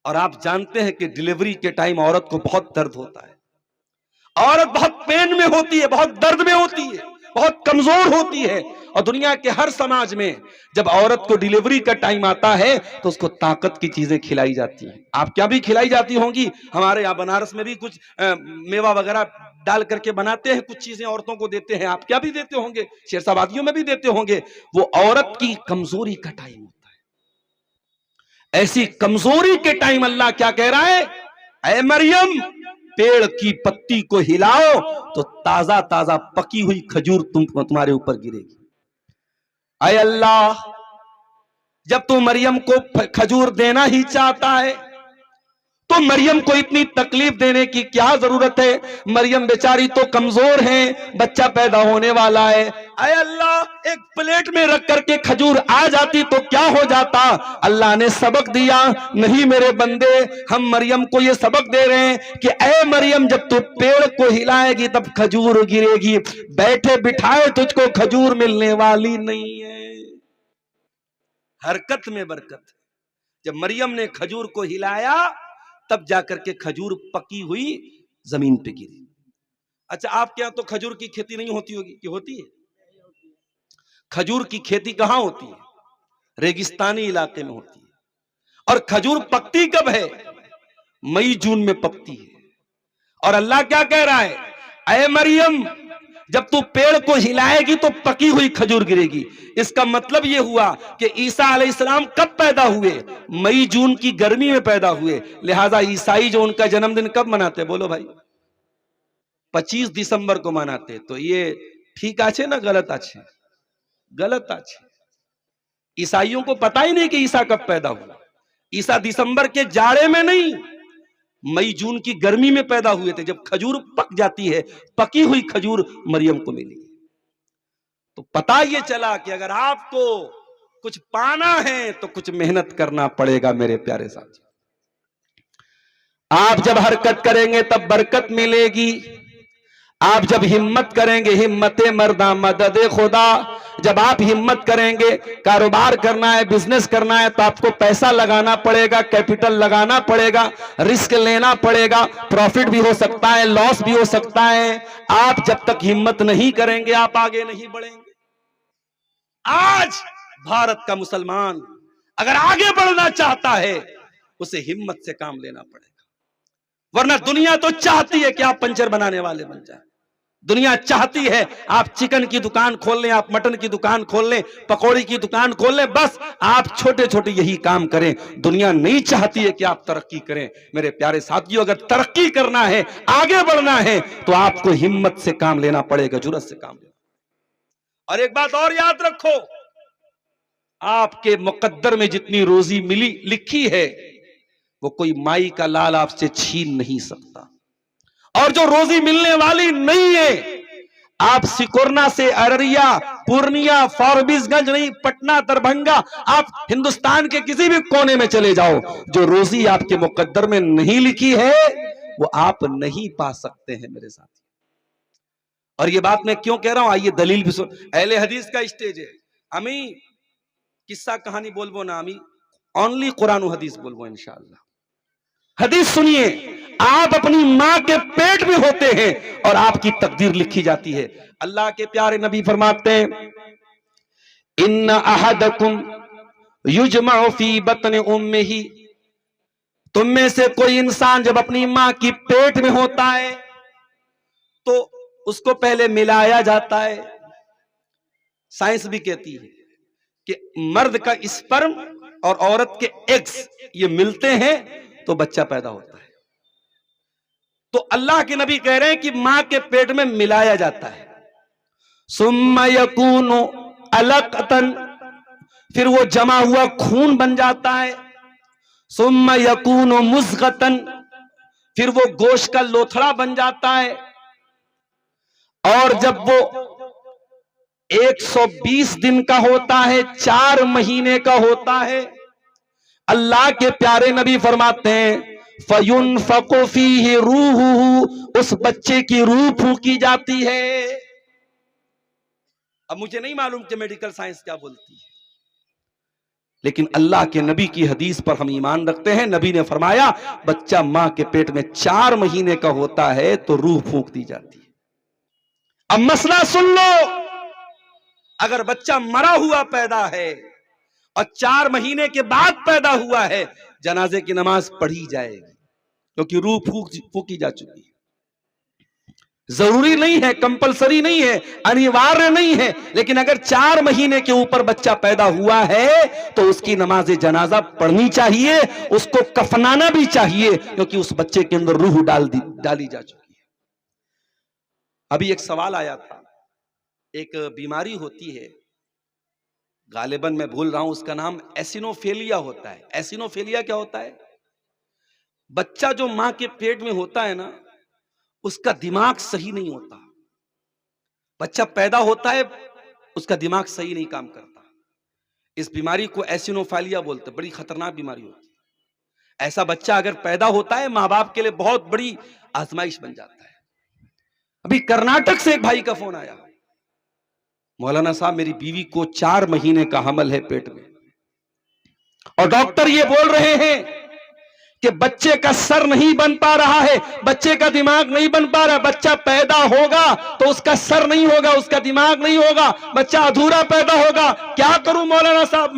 और आप जानते हैं कि डिलीवरी के टाइम औरत को बहुत दर्द होता है, औरत बहुत पेन में होती है, बहुत दर्द में होती है, बहुत कमजोर होती है। और दुनिया के हर समाज में जब औरत को डिलीवरी का टाइम आता है तो उसको ताकत की चीजें खिलाई जाती हैं। आप क्या भी खिलाई जाती होंगी, हमारे यहाँ बनारस में भी कुछ मेवा वगैरह डाल करके बनाते हैं, कुछ चीजें औरतों को देते हैं। आप क्या भी देते होंगे, शेरशाबादियों में भी देते होंगे। वो औरत की कमजोरी का टाइम होता है। ऐसी कमजोरी के टाइम अल्लाह क्या कह रहा है, ऐ मरियम पेड़ की पत्ती को हिलाओ तो ताजा ताजा पकी हुई खजूर तुम्हारे ऊपर गिरेगी। ऐ अल्लाह, जब तू मरियम को खजूर देना ही चाहता है तो मरियम को इतनी तकलीफ देने की क्या जरूरत है। मरियम बेचारी तो कमजोर है, बच्चा पैदा होने वाला है। ऐ अल्लाह, एक प्लेट में रख करके खजूर आ जाती तो क्या हो जाता। अल्लाह ने सबक दिया, नहीं मेरे बंदे, हम मरियम को ये सबक दे रहे हैं कि ऐ मरियम जब तू पेड़ को हिलाएगी तब खजूर गिरेगी, बैठे बिठाए तुझको खजूर मिलने वाली नहीं है। हरकत में बरकत। जब मरियम ने खजूर को हिलाया तब जाकर के खजूर पकी हुई जमीन पे गिरी। अच्छा, आपके यहां तो खजूर की खेती नहीं होती होगी कि होती है? खजूर की खेती कहां होती है? रेगिस्तानी इलाके में होती है। और खजूर पकती कब है? मई जून में पकती है। और अल्लाह क्या कह रहा है, ऐ मरियम जब तू पेड़ को हिलाएगी तो पकी हुई खजूर गिरेगी। इसका मतलब यह हुआ कि ईसा अलैहिस्सलाम कब पैदा हुए? मई जून की गर्मी में पैदा हुए। लिहाजा ईसाई जो उनका जन्मदिन कब मनाते, बोलो भाई? 25 दिसंबर को मनाते। तो ये ठीक आछे ना गलत आछे? गलत आछे। ईसाइयों को पता ही नहीं कि ईसा कब पैदा हुआ। ईसा दिसंबर के जाड़े में नहीं, मई जून की गर्मी में पैदा हुए थे, जब खजूर पक जाती है, पकी हुई खजूर मरियम को मिली। तो पता ये चला कि अगर आपको कुछ पाना है तो कुछ मेहनत करना पड़ेगा मेरे प्यारे साथी। आप जब हरकत करेंगे तब बरकत मिलेगी। आप जब हिम्मत करेंगे, हिम्मते मर्दा मदद खुदा, जब आप हिम्मत करेंगे, कारोबार करना है, बिजनेस करना है, तो आपको पैसा लगाना पड़ेगा, कैपिटल लगाना पड़ेगा, रिस्क लेना पड़ेगा। प्रॉफिट भी हो सकता है, लॉस भी हो सकता है। आप जब तक हिम्मत नहीं करेंगे आप आगे नहीं बढ़ेंगे। आज भारत का मुसलमान अगर आगे बढ़ना चाहता है उसे हिम्मत से काम लेना पड़ेगा, वरना दुनिया तो चाहती है कि आप पंचर बनाने वाले बन जाए। दुनिया चाहती है आप चिकन की दुकान खोल लें, आप मटन की दुकान खोल लें, पकौड़ी की दुकान खोल लें, बस आप छोटे छोटे यही काम करें। दुनिया नहीं चाहती है कि आप तरक्की करें। मेरे प्यारे साथियों, अगर तरक्की करना है, आगे बढ़ना है, तो आपको हिम्मत से काम लेना पड़ेगा, जुर्रत से काम लेना। और एक बात और याद रखो, आपके मुकद्दर में जितनी रोजी मिली लिखी है वो कोई माई का लाल आपसे छीन नहीं सकता। और जो रोजी मिलने वाली नहीं है, आप सिकोरना से अररिया, पूर्णिया, फारबिसगंज नहीं, पटना, दरभंगा, आप हिंदुस्तान के किसी भी कोने में चले जाओ, जो रोजी आपके मुकद्दर में नहीं लिखी है वो आप नहीं पा सकते हैं मेरे साथ। और ये बात मैं क्यों कह रहा हूं, आइए दलील भी सुन। अहले हदीस का स्टेज है, अमी किस्सा कहानी बोलबो ना, अमी ओनली कुरान हदीस बोलबो इंशाअल्लाह। हदीस सुनिए, आप अपनी मां के पेट में होते हैं और आपकी तकदीर लिखी जाती है। अल्लाह के प्यारे नबी फरमाते हैं, इन्ना अहदकुम युजमउ फी बतन उम्मिही, तुम में से कोई इंसान जब अपनी मां की पेट में होता है तो उसको पहले मिलाया जाता है। साइंस भी कहती है कि मर्द का स्पर्म और औरत के एग्स ये मिलते हैं तो बच्चा पैदा होता है। तो अल्लाह के नबी कह रहे हैं कि मां के पेट में मिलाया जाता है। सुम्मा यकूनु अलकतन, फिर वो जमा हुआ खून बन जाता है। सुम्मा यकूनु मुज़गतन, फिर वो गोश्त का लोथड़ा बन जाता है। और जब वो 120 दिन का होता है, 4 महीने का होता है, अल्लाह के प्यारे नबी फरमाते हैं फयुनफक़ु फ़ीहि रूहुहु, उस बच्चे की रूह फूंकी जाती है। अब मुझे नहीं मालूम कि मेडिकल साइंस क्या बोलती है, लेकिन अल्लाह के नबी की हदीस पर हम ईमान रखते हैं। नबी ने फरमाया बच्चा मां के पेट में 4 महीने का होता है तो रूह फूंक दी जाती है। अब मसला सुन लो, अगर बच्चा मरा हुआ पैदा है और 4 महीने के बाद पैदा हुआ है, जनाजे की नमाज पढ़ी जाएगी क्योंकि रूह फूकी जा चुकी है। जरूरी नहीं है, कंपलसरी नहीं है, अनिवार्य नहीं है, लेकिन अगर 4 महीने के ऊपर बच्चा पैदा हुआ है तो उसकी नमाज जनाजा पढ़नी चाहिए, उसको कफनाना भी चाहिए, क्योंकि उस बच्चे के अंदर रूह डाली जा चुकी है। अभी एक सवाल आया था, एक बीमारी होती है, गालिबन मैं भूल रहा हूं उसका नाम, एसिनोफेलिया होता है। एसिनोफेलिया क्या होता है? बच्चा जो मां के पेट में होता है ना, उसका दिमाग सही नहीं होता। बच्चा पैदा होता है, उसका दिमाग सही नहीं काम करता। इस बीमारी को एसिनोफेलिया बोलते हैं, बड़ी खतरनाक बीमारी होती है। ऐसा बच्चा अगर पैदा होता है, मां बाप के लिए बहुत बड़ी आजमाइश बन जाता है। अभी कर्नाटक से एक भाई का फोन आया, मौलाना साहब मेरी बीवी को 4 महीने का हमल है पेट में, और डॉक्टर ये बोल रहे हैं कि बच्चे का सर नहीं बन पा रहा है, बच्चे का दिमाग नहीं बन पा रहा। बच्चा पैदा होगा तो उसका सर नहीं होगा, उसका दिमाग नहीं होगा, बच्चा अधूरा पैदा होगा। क्या करूं मौलाना साहब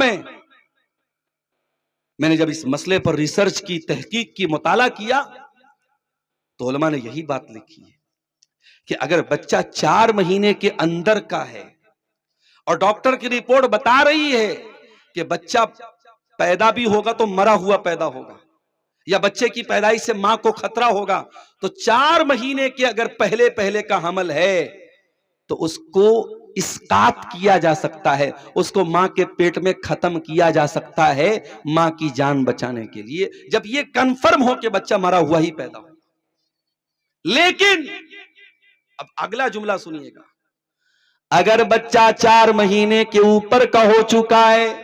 मैंने जब इस मसले पर रिसर्च की, तहकीक की, मुताला किया तो उलमा ने यही बात लिखी है कि अगर बच्चा 4 महीने के अंदर का है और डॉक्टर की रिपोर्ट बता रही है कि बच्चा पैदा भी होगा तो मरा हुआ पैदा होगा, या बच्चे की पैदाइश से मां को खतरा होगा, तो 4 महीने के अगर पहले का हमल है तो उसको इस्कात किया जा सकता है, उसको मां के पेट में खत्म किया जा सकता है मां की जान बचाने के लिए, जब ये कंफर्म हो कि बच्चा मरा हुआ ही पैदा हो। लेकिन अब अगला जुमला सुनिएगा, अगर बच्चा 4 महीने के ऊपर का हो चुका है,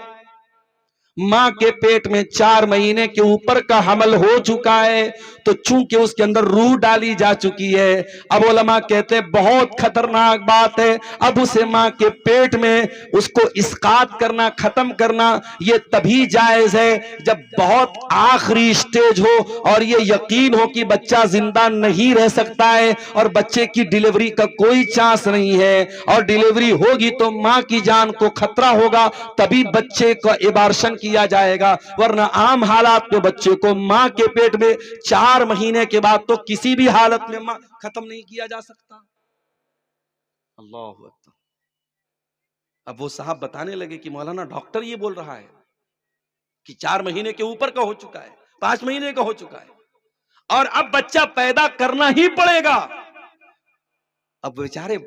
मां के पेट में 4 महीने के ऊपर का हमल हो चुका है, तो चूंकि उसके अंदर रूह डाली जा चुकी है, अब उलमा कहते हैं बहुत खतरनाक बात है, अब उसे मां के पेट में उसको इस्कात करना, खत्म करना, ये तभी जायज है जब बहुत आखिरी स्टेज हो और ये यकीन हो कि बच्चा जिंदा नहीं रह सकता है और बच्चे की डिलीवरी का कोई चांस नहीं है, और डिलीवरी होगी तो मां की जान को खतरा होगा, तभी बच्चे का एबार्शन किया जाएगा, वरना आम हालात में बच्चे को मां के पेट में 4 महीने के बाद तो किसी भी हालत में मां खत्म नहीं किया जा सकता। अल्लाह अकबर। अब वो साहब बताने लगे कि मौलाना डॉक्टर ये बोल रहा है कि 4 महीने के ऊपर का हो चुका है, 5 महीने का हो चुका है और अब बच्चा पैदा करना ही पड़ेगा। अब बेचारे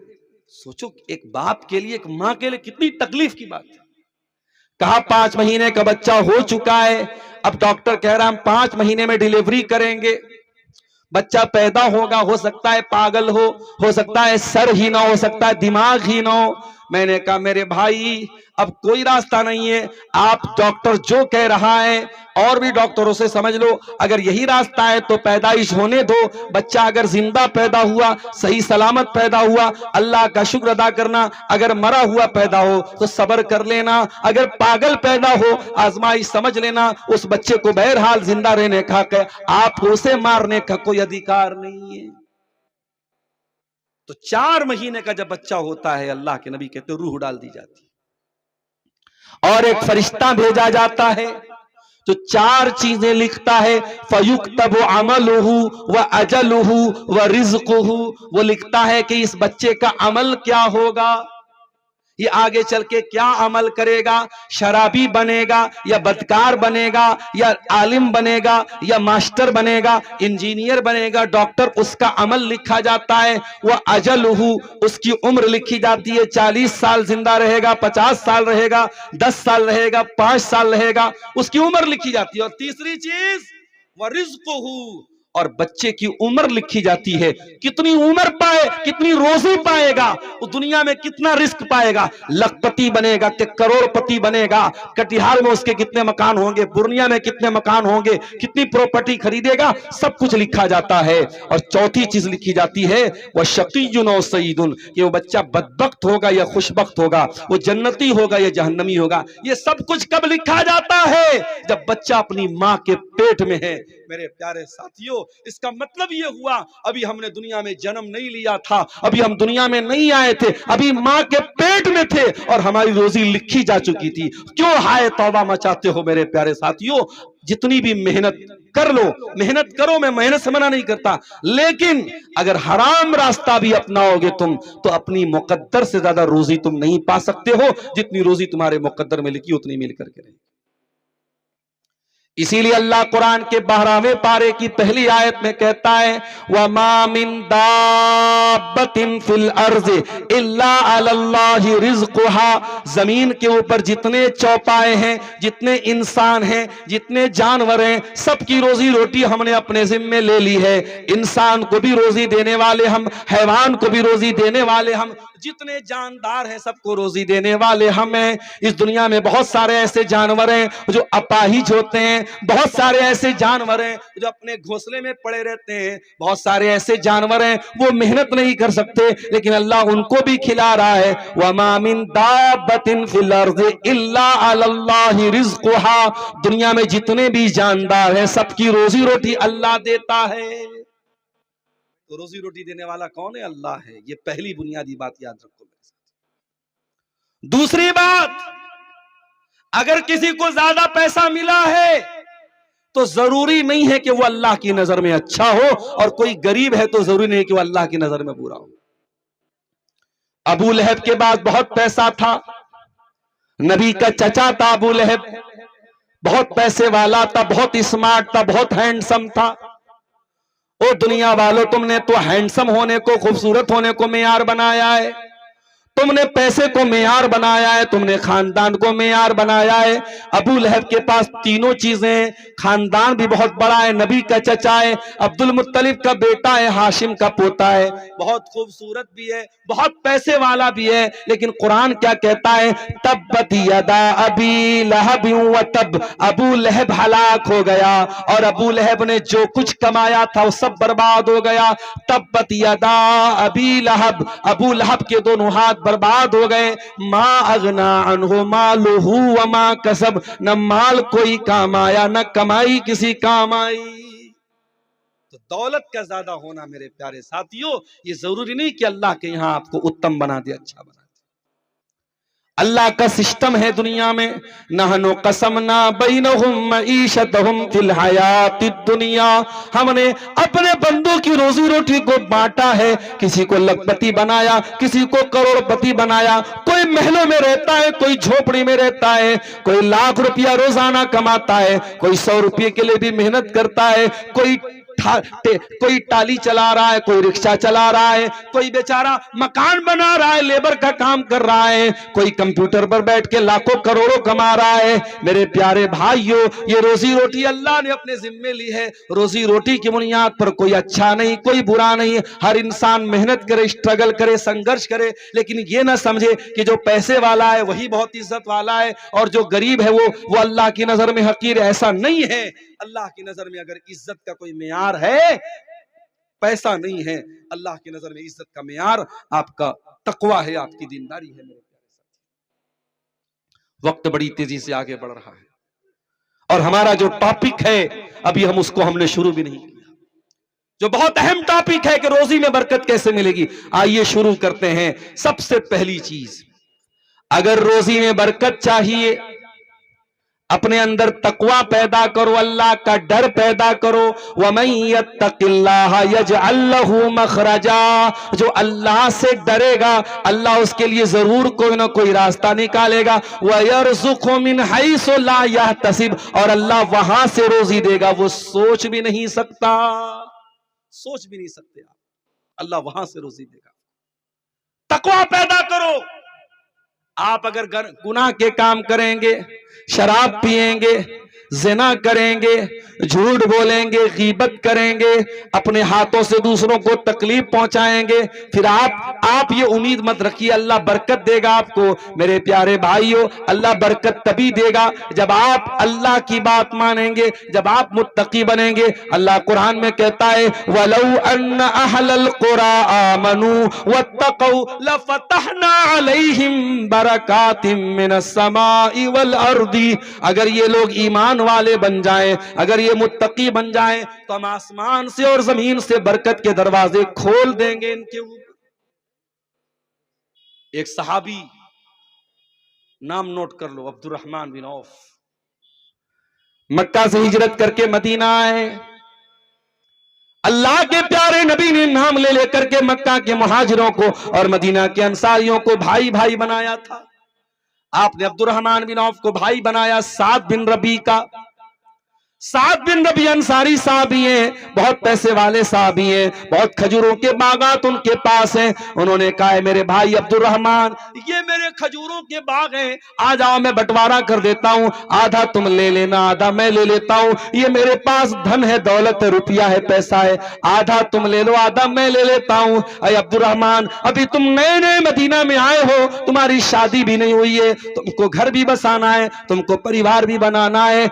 सोचो, एक बाप के लिए, एक मां के लिए कितनी तकलीफ की बात है। कहा 5 महीने का बच्चा हो चुका है, अब डॉक्टर कह रहा है हम 5 महीने में डिलीवरी करेंगे, बच्चा पैदा होगा, हो सकता है पागल हो सकता है सर ही ना हो सकता है दिमाग ही ना हो। मैंने कहा मेरे भाई अब कोई रास्ता नहीं है, आप डॉक्टर जो कह रहा है और भी डॉक्टरों से समझ लो, अगर यही रास्ता है तो पैदाइश होने दो, बच्चा अगर जिंदा पैदा हुआ, सही सलामत पैदा हुआ, अल्लाह का शुक्र अदा करना, अगर मरा हुआ पैदा हो तो सब्र कर लेना, अगर पागल पैदा हो आजमाइश समझ लेना, उस बच्चे को बहरहाल जिंदा रहने का आपको उसे मारने का कोई अधिकार नहीं है। तो 4 महीने का जब बच्चा होता है, अल्लाह के नबी कहते रूह डाल दी जाती और एक फरिश्ता भेजा जाता है जो 4 चीजें लिखता है, फयुक्तबु अमलुहु व अजलुहु व रिज़्क़ुहु, वो लिखता है कि इस बच्चे का अमल क्या होगा, ये आगे चल के क्या अमल करेगा, शराबी बनेगा या बदकार बनेगा या आलिम बनेगा या मास्टर बनेगा, इंजीनियर बनेगा, डॉक्टर, उसका अमल लिखा जाता है। वह अजलहू, उसकी उम्र लिखी जाती है, 40 साल जिंदा रहेगा, 50 साल रहेगा, 10 साल रहेगा, 5 साल रहेगा, उसकी उम्र लिखी जाती है। और तीसरी चीज वह रिज़्क़ुहू, और बच्चे की उम्र लिखी जाती है, कितनी उम्र पाए, कितनी रोजी पाएगा, वो दुनिया में कितना रिस्क पाएगा, लखपति बनेगा कि करोड़पति बनेगा, कटिहार में उसके कितने मकान होंगे, पूर्णिया में कितने मकान होंगे, कितनी प्रॉपर्टी खरीदेगा, सब कुछ लिखा जाता है। और चौथी चीज लिखी जाती है वह शकीयुन और सईदुन, कि वो बच्चा बदबख्त होगा या खुशबख्त होगा, वो जन्नती होगा या जहन्नमी होगा। ये सब कुछ कब लिखा जाता है, जब बच्चा अपनी मां के पेट में है। मेरे प्यारे साथियों, इसका मतलब ये हुआ अभी हमने दुनिया में जन्म नहीं लिया था, अभी हम दुनिया में नहीं आए थे, अभी मां के पेट में थे और हमारी रोजी लिखी जा चुकी थी। क्यों हाय तौबा मचाते हो मेरे प्यारे साथियों, जितनी भी मेहनत कर लो, मेहनत करो, मैं मेहनत से मना नहीं करता, लेकिन अगर हराम रास्ता भी अपनाओगे तुम तो अपनी मुकद्दर से ज्यादा रोजी तुम नहीं पा सकते हो, जितनी रोजी तुम्हारे मुकद्दर में लिखी उतनी मिल करके रहेगी। इसीलिए अल्लाह कुरान के 12वें पारे की पहली आयत में कहता है, वमा मिन दाब्बतिन फिल अर्ज़ि इल्ला अलल्लाहि रिज़्क़ुहा, जमीन के ऊपर जितने चौपाए हैं, जितने इंसान हैं, जितने जानवर हैं, सबकी रोजी रोटी हमने अपने जिम्मे ले ली है। इंसान को भी रोजी देने वाले हम, हैवान को भी रोजी देने वाले हम, जितने जानदार हैं सबको रोजी देने वाले हम हैं। इस दुनिया में बहुत सारे ऐसे जानवर हैं जो अपाहिज होते हैं, बहुत सारे ऐसे जानवर हैं जो अपने घोंसले में पड़े रहते हैं, बहुत सारे ऐसे जानवर हैं वो मेहनत नहीं कर सकते, लेकिन अल्लाह उनको भी खिला रहा है। वमा मिन दाब्बतिन फिल अर्ज़ि इल्ला अलल्लाहि रिज़्क़ुहा, दुनिया में जितने भी जानदार हैं सबकी रोजी रोटी अल्लाह देता है। तो रोजी रोटी देने वाला कौन है? अल्लाह है। ये पहली बुनियादी बात याद रखो मेरे साथ। दूसरी बात, अगर किसी को ज्यादा पैसा मिला है तो जरूरी नहीं है कि वो अल्लाह की नजर में अच्छा हो, और कोई गरीब है तो जरूरी नहीं है कि वो अल्लाह की नजर में बुरा हो। अबू लहब के पास बहुत पैसा था, नबी का चचा था अबू लहब, बहुत पैसे वाला था, बहुत स्मार्ट था, बहुत हैंडसम था। ओ दुनिया वालों, तुमने तो हैंडसम होने को, खूबसूरत होने को मेयार बनाया है, तुमने पैसे को मेयार बनाया है, तुमने खानदान को मेयार बनाया है। अबू लहब के पास तीनों चीजें हैं, खानदान भी बहुत बड़ा है, नबी का चचा है, अब्दुल मुत्तलिब का बेटा है, हाशिम का पोता है, बहुत खूबसूरत भी है, बहुत पैसे वाला भी है। लेकिन कुरान क्या कहता है, तब्बत यदा अबी लहब व तब, अबू लहब हलाक हो गया और अबू लहब ने जो कुछ कमाया था वो सब बर्बाद हो गया। तब्बत यदा अबी लहब, अबू लहब के दोनों हाथ बर्बाद हो गए। मा अगना अनहु मालुहु व मा कसब, न माल कोई काम आया न कमाई किसी काम आई। तो दौलत का ज्यादा होना मेरे प्यारे साथियों, ये जरूरी नहीं कि अल्लाह के यहां आपको उत्तम बना दे, अच्छा बना दे। अल्लाह का सिस्टम है दुनिया में, नहनु कसमना बैनहुम मईशतहुम फिल हयातिद दुनिया, हमने अपने बंदों की रोजी रोटी को बांटा है। किसी को लखपति बनाया, किसी को करोड़पति बनाया, कोई महलों में रहता है, कोई झोपड़ी में रहता है, कोई लाख रुपया रोजाना कमाता है, कोई 100 रुपये के लिए भी मेहनत करता है, कोई टाली चला रहा है, कोई रिक्शा चला रहा है, कोई बेचारा मकान बना रहा है, लेबर का काम कर रहा है, कोई कंप्यूटर पर बैठ के लाखों करोड़ों कमा रहा है। मेरे प्यारे भाइयों, ये रोजी रोटी अल्लाह ने अपने जिम्मे ली है। रोजी रोटी की बुनियाद पर कोई अच्छा नहीं, कोई बुरा नहीं, हर इंसान मेहनत करे, स्ट्रगल करे, संघर्ष करे, लेकिन ये ना समझे कि जो पैसे वाला है वही बहुत इज्जत वाला है और जो गरीब है वो अल्लाह की नजर में हकीर है। ऐसा नहीं है। अल्लाह की नजर में अगर इज्जत का कोई मेयार है, पैसा नहीं है। अल्लाह की नजर में इज्जत का मेयार आपका तकवा है, आपकी दीनदारी है। मेरे प्यारे साथी, वक्त बड़ी तेजी से आगे बढ़ रहा है और हमारा जो टॉपिक है अभी हमने शुरू भी नहीं किया, जो बहुत अहम टॉपिक है कि रोजी में बरकत कैसे मिलेगी। आइए शुरू करते हैं। सबसे पहली चीज, अगर रोजी में बरकत चाहिए, अपने अंदर तकवा पैदा करो, अल्लाह का डर पैदा करो। वमन यत्तकिल्लाह यजअल लहू मखरजा, जो अल्लाह से डरेगा अल्लाह उसके लिए जरूर कोई ना कोई रास्ता निकालेगा। वयरज़ुक़हु मिन हैसु ला यहतसिब, और अल्लाह वहां से रोजी देगा वो सोच भी नहीं सकता, सोच भी नहीं सकते आप, अल्लाह वहां से रोजी देगा। तकवा पैदा करो। आप अगर गुनाह के काम करेंगे, शराब पिएंगे, ज़िना करेंगे, झूठ बोलेंगे, गीबत करेंगे, अपने हाथों से दूसरों को तकलीफ पहुंचाएंगे, फिर आप ये उम्मीद मत रखिए अल्लाह बरकत देगा आपको। मेरे प्यारे भाइयों, अल्लाह बरकत तभी देगा जब आप अल्लाह की बात मानेंगे, जब आप मुत्तकी बनेंगे। अल्लाह कुरान में कहता है, वलौ अन्ना अहलल कुरा आमनू वत्तकौ लफतहना अलैहिम बरकातिम मिनस समाई वल अर्दी, अगर ये लोग ईमान वाले बन जाएं, अगर ये मुत्तकी बन जाएं, तो हम आसमान से और जमीन से बरकत के दरवाजे खोल देंगे इनके ऊपर। एक सहाबी, नाम नोट कर लो, अब्दुर्रहमान बिन औफ, मक्का से हिजरत करके मदीना आए। अल्लाह के प्यारे नबी ने नाम ले लेकर के मक्का के मुहाजिरों को और मदीना के अंसारियों को भाई भाई बनाया था। आपने अब्दुर्रहमान बिन औफ को भाई बनाया साद बिन रबी का। साद बिन रबी अंसारी साहबी हैं, बहुत पैसे वाले साहबी हैं, बहुत खजूरों के बागात उनके पास हैं। उन्होंने कहा है, मेरे भाई अब्दुर्रहमान, ये मेरे खजूरों के बाग हैं, आ जाओ मैं बंटवारा कर देता हूँ, आधा तुम ले लेना, आधा मैं ले लेता हूँ। ये मेरे पास धन है, दौलत है, रुपया है, पैसा है, आधा तुम ले लो, आधा मैं ले लेता हूँ। अरे अब्दुर्रहमान, अभी तुम नए नए मदीना में आए हो, तुम्हारी शादी भी नहीं हुई है, तुमको घर भी बसाना है, तुमको परिवार भी बनाना है।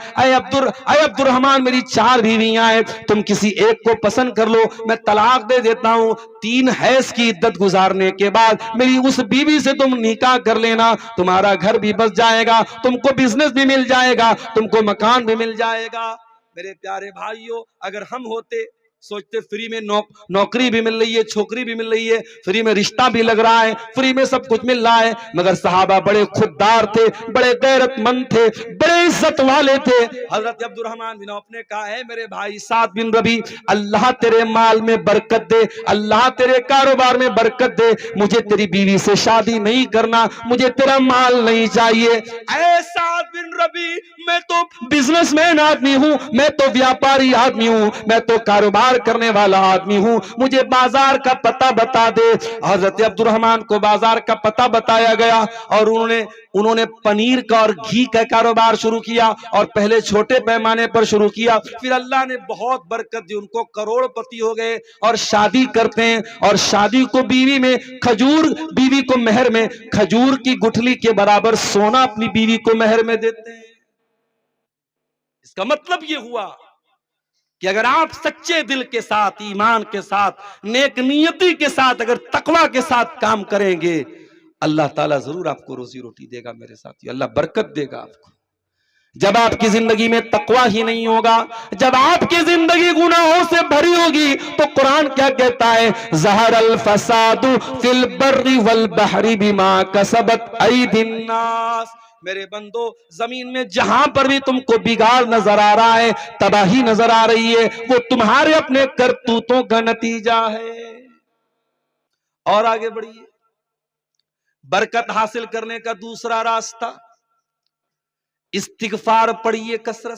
अब्दुर्रहमान, मेरी 4 बीवियां हैं, तुम किसी एक को पसंद कर लो, मैं तलाक दे देता हूं। 3 हैज की इद्दत गुजारने के बाद मेरी उस बीवी से तुम निकाह कर लेना, तुम्हारा घर भी बस जाएगा, तुमको बिजनेस भी मिल जाएगा, तुमको मकान भी मिल जाएगा। मेरे प्यारे भाइयों, अगर हम होते, सोचते फ्री में नौकरी भी मिल रही है, छोकरी भी मिल रही है, फ्री में रिश्ता भी लग रहा है, फ्री में सब कुछ मिल रहा है, मगर सहाबा बड़े खुददार थे, बड़े गैरतमंद थे, बड़े इज्जत वाले थे। हजरत अब्दुर्रहमान बिन औफ ने कहा है, मेरे भाई साद बिन रबी, अल्लाह तेरे माल में बरकत दे, अल्लाह तेरे कारोबार में बरकत दे, मुझे तेरी बीवी से शादी नहीं करना, मुझे तेरा माल नहीं चाहिए। ऐ साद बिन रबी, मैं तो बिजनेसमैन आदमी हूं, मैं तो व्यापारी आदमी हूं, मैं तो कारोबार कारोबार करने वाला आदमी हूं, मुझे बाजार का पता बता दे। हजरत अब्दुर्रहमान को बाजार का पता बताया गया और उन्होंने पनीर का और घी का कारोबार शुरू किया और पहले छोटे पैमाने पर शुरू किया, फिर अल्लाह ने बहुत बरकत दी, उनको करोड़पति हो गए और शादी करते हैं और शादी को बीवी को मेहर में खजूर की गुठली के बराबर सोना अपनी बीवी को मेहर में देते हैं। इसका मतलब यह हुआ कि अगर आप सच्चे दिल के साथ, ईमान के साथ, नेक नियति के साथ, अगर तकवा के साथ काम करेंगे, अल्लाह ताला जरूर आपको रोजी रोटी देगा मेरे साथियों, अल्लाह बरकत देगा आपको। जब आपकी जिंदगी में तकवा ही नहीं होगा, जब आपकी जिंदगी गुनाहों से भरी होगी, तो कुरान क्या कहता है, ज़हरल फसादु फिल बर्रि वल बहरी बिमा कसबत ऐदिन नास। मेरे बंदो, जमीन में जहां पर भी तुमको बिगाड़ नजर आ रहा है, तबाही नजर आ रही है, वो तुम्हारे अपने करतूतों का नतीजा है। और आगे बढ़िए, बरकत हासिल करने का दूसरा रास्ता, इस्तिगफार पढ़िए कसरत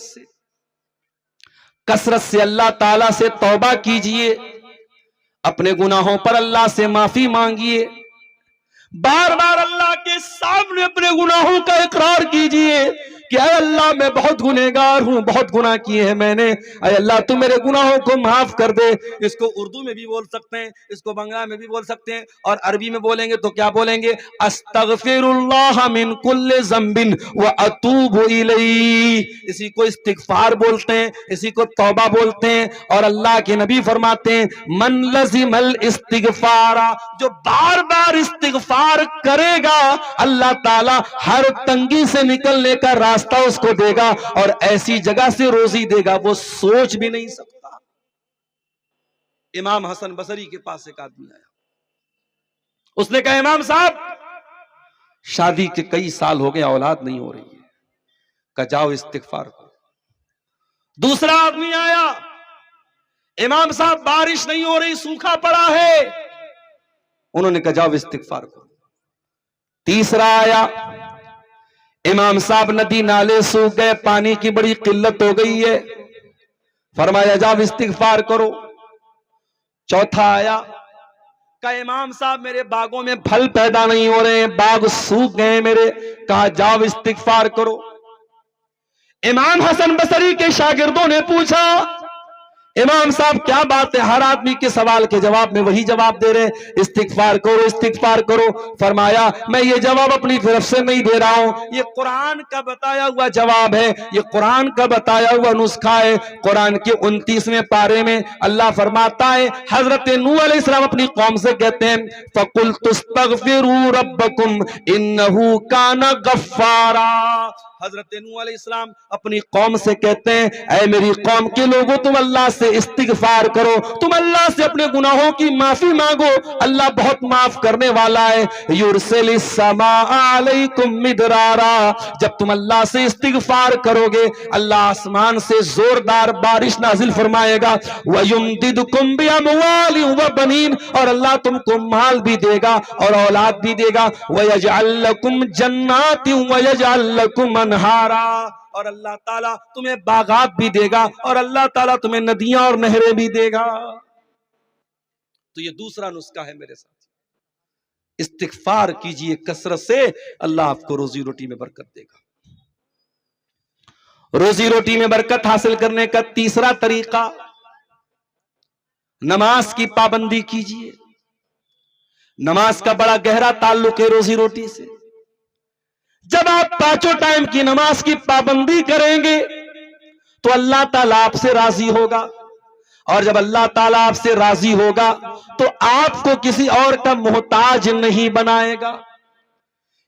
से अल्लाह ताला से तौबा कीजिए, अपने गुनाहों पर अल्लाह से माफी मांगिए, बार बार अल्लाह के सामने अपने गुनाहों का इकरार कीजिए कि अय अल्लाह मैं बहुत गुनहगार हूं, बहुत गुनाह किए हैं मैंने, अय अल्लाह तू मेरे गुनाहों को माफ कर दे। इसको उर्दू में भी बोल सकते हैं, इसको बंगला में भी बोल सकते हैं, और अरबी में बोलेंगे तो क्या बोलेंगे, अस्तगफिरुल्लाह मिन कुल्लि ज़ंबिन व अतूबु इलैहि। इसी को इस्तिगफार बोलते हैं, इसी को तौबा बोलते हैं। और अल्लाह के नबी फरमाते हैं, मन लज़िमल इस्तिगफारा, जो बार बार इस्तिगफार करेगा, अल्लाह ताला हर तंगी से निकलने का रास्ता उसको देगा और ऐसी जगह से रोजी देगा वो सोच भी नहीं सकता। इमाम हसन बसरी के पास एक आदमी आया, उसने कहा, इमाम साहब शादी के कई साल हो गए, औलाद नहीं हो रही है, कहा जाओ इस्तिगफार करो। दूसरा आदमी आया, इमाम साहब बारिश नहीं हो रही, सूखा पड़ा है, उन्होंने कहा जाओ इस्तिगफार करो। तीसरा आया, इमाम साहब नदी नाले सूख गए, पानी की बड़ी किल्लत हो गई है, फरमाया जाओ इस्तिगफार करो। चौथा आया, कहा इमाम साहब मेरे बागों में फल पैदा नहीं हो रहे हैं, बाग सूख गए मेरे, कहा जाओ इस्तिगफार करो। इमाम हसन बसरी के शागिर्दों ने पूछा, इमाम साहब क्या बात है, हर आदमी के सवाल के जवाब में वही जवाब दे रहे, इस्तिगफार करो इस्तिगफार करो। फरमाया मैं ये जवाब अपनी तरफ से नहीं दे रहा हूं, ये कुरान का बताया हुआ जवाब है, ये कुरान का बताया हुआ नुस्खा है। कुरान के 29वें पारे में अल्लाह फरमाता है, हजरत नूह अलैहिस्सलाम अपनी कौम से कहते हैं, फकुल तुस्तगफिरू रब्बकुम इन्नहु काना गफ्फारा। हजरत नूह अलैहिस्सलाम अपनी कौम से कहते हैं, ऐ मेरी कौम के लोगों, तुम अल्लाह से इस्तिगफार करो, तुम अल्लाह से अपने गुनाहों की माफी मांगो, अल्लाह बहुत माफ करने वाला है। युरसिलिस समाअ अलैकुम मिदरारा, जब तुम अल्लाह से इस्तिगफार करोगे, अल्लाह आसमान से जोरदार बारिश नाजिल फरमाएगा। वयुमदिदकुम बिअमवालिन व बनीन, और अल्लाह तुमको माल भी देगा और औलाद भी देगा। वयजअल लकुम जन्नातिन वयजअल लकुम अनहारा, और अल्लाह ताला तुम्हें बागात भी देगा और अल्लाह ताला तुम्हें नदियां और नहरें भी देगा। तो ये दूसरा नुस्खा है मेरे साथ, इस्तिगफार कीजिए कसरत से, अल्लाह आपको रोजी रोटी में बरकत देगा। रोजी रोटी में बरकत हासिल करने का तीसरा तरीका, नमाज की पाबंदी कीजिए। नमाज का बड़ा गहरा ताल्लुक है रोजी रोटी से। जब आप पांचों टाइम की नमाज की पाबंदी करेंगे तो अल्लाह ताला आपसे राजी होगा, और जब अल्लाह ताला आपसे राजी होगा तो आपको किसी और का मोहताज नहीं बनाएगा।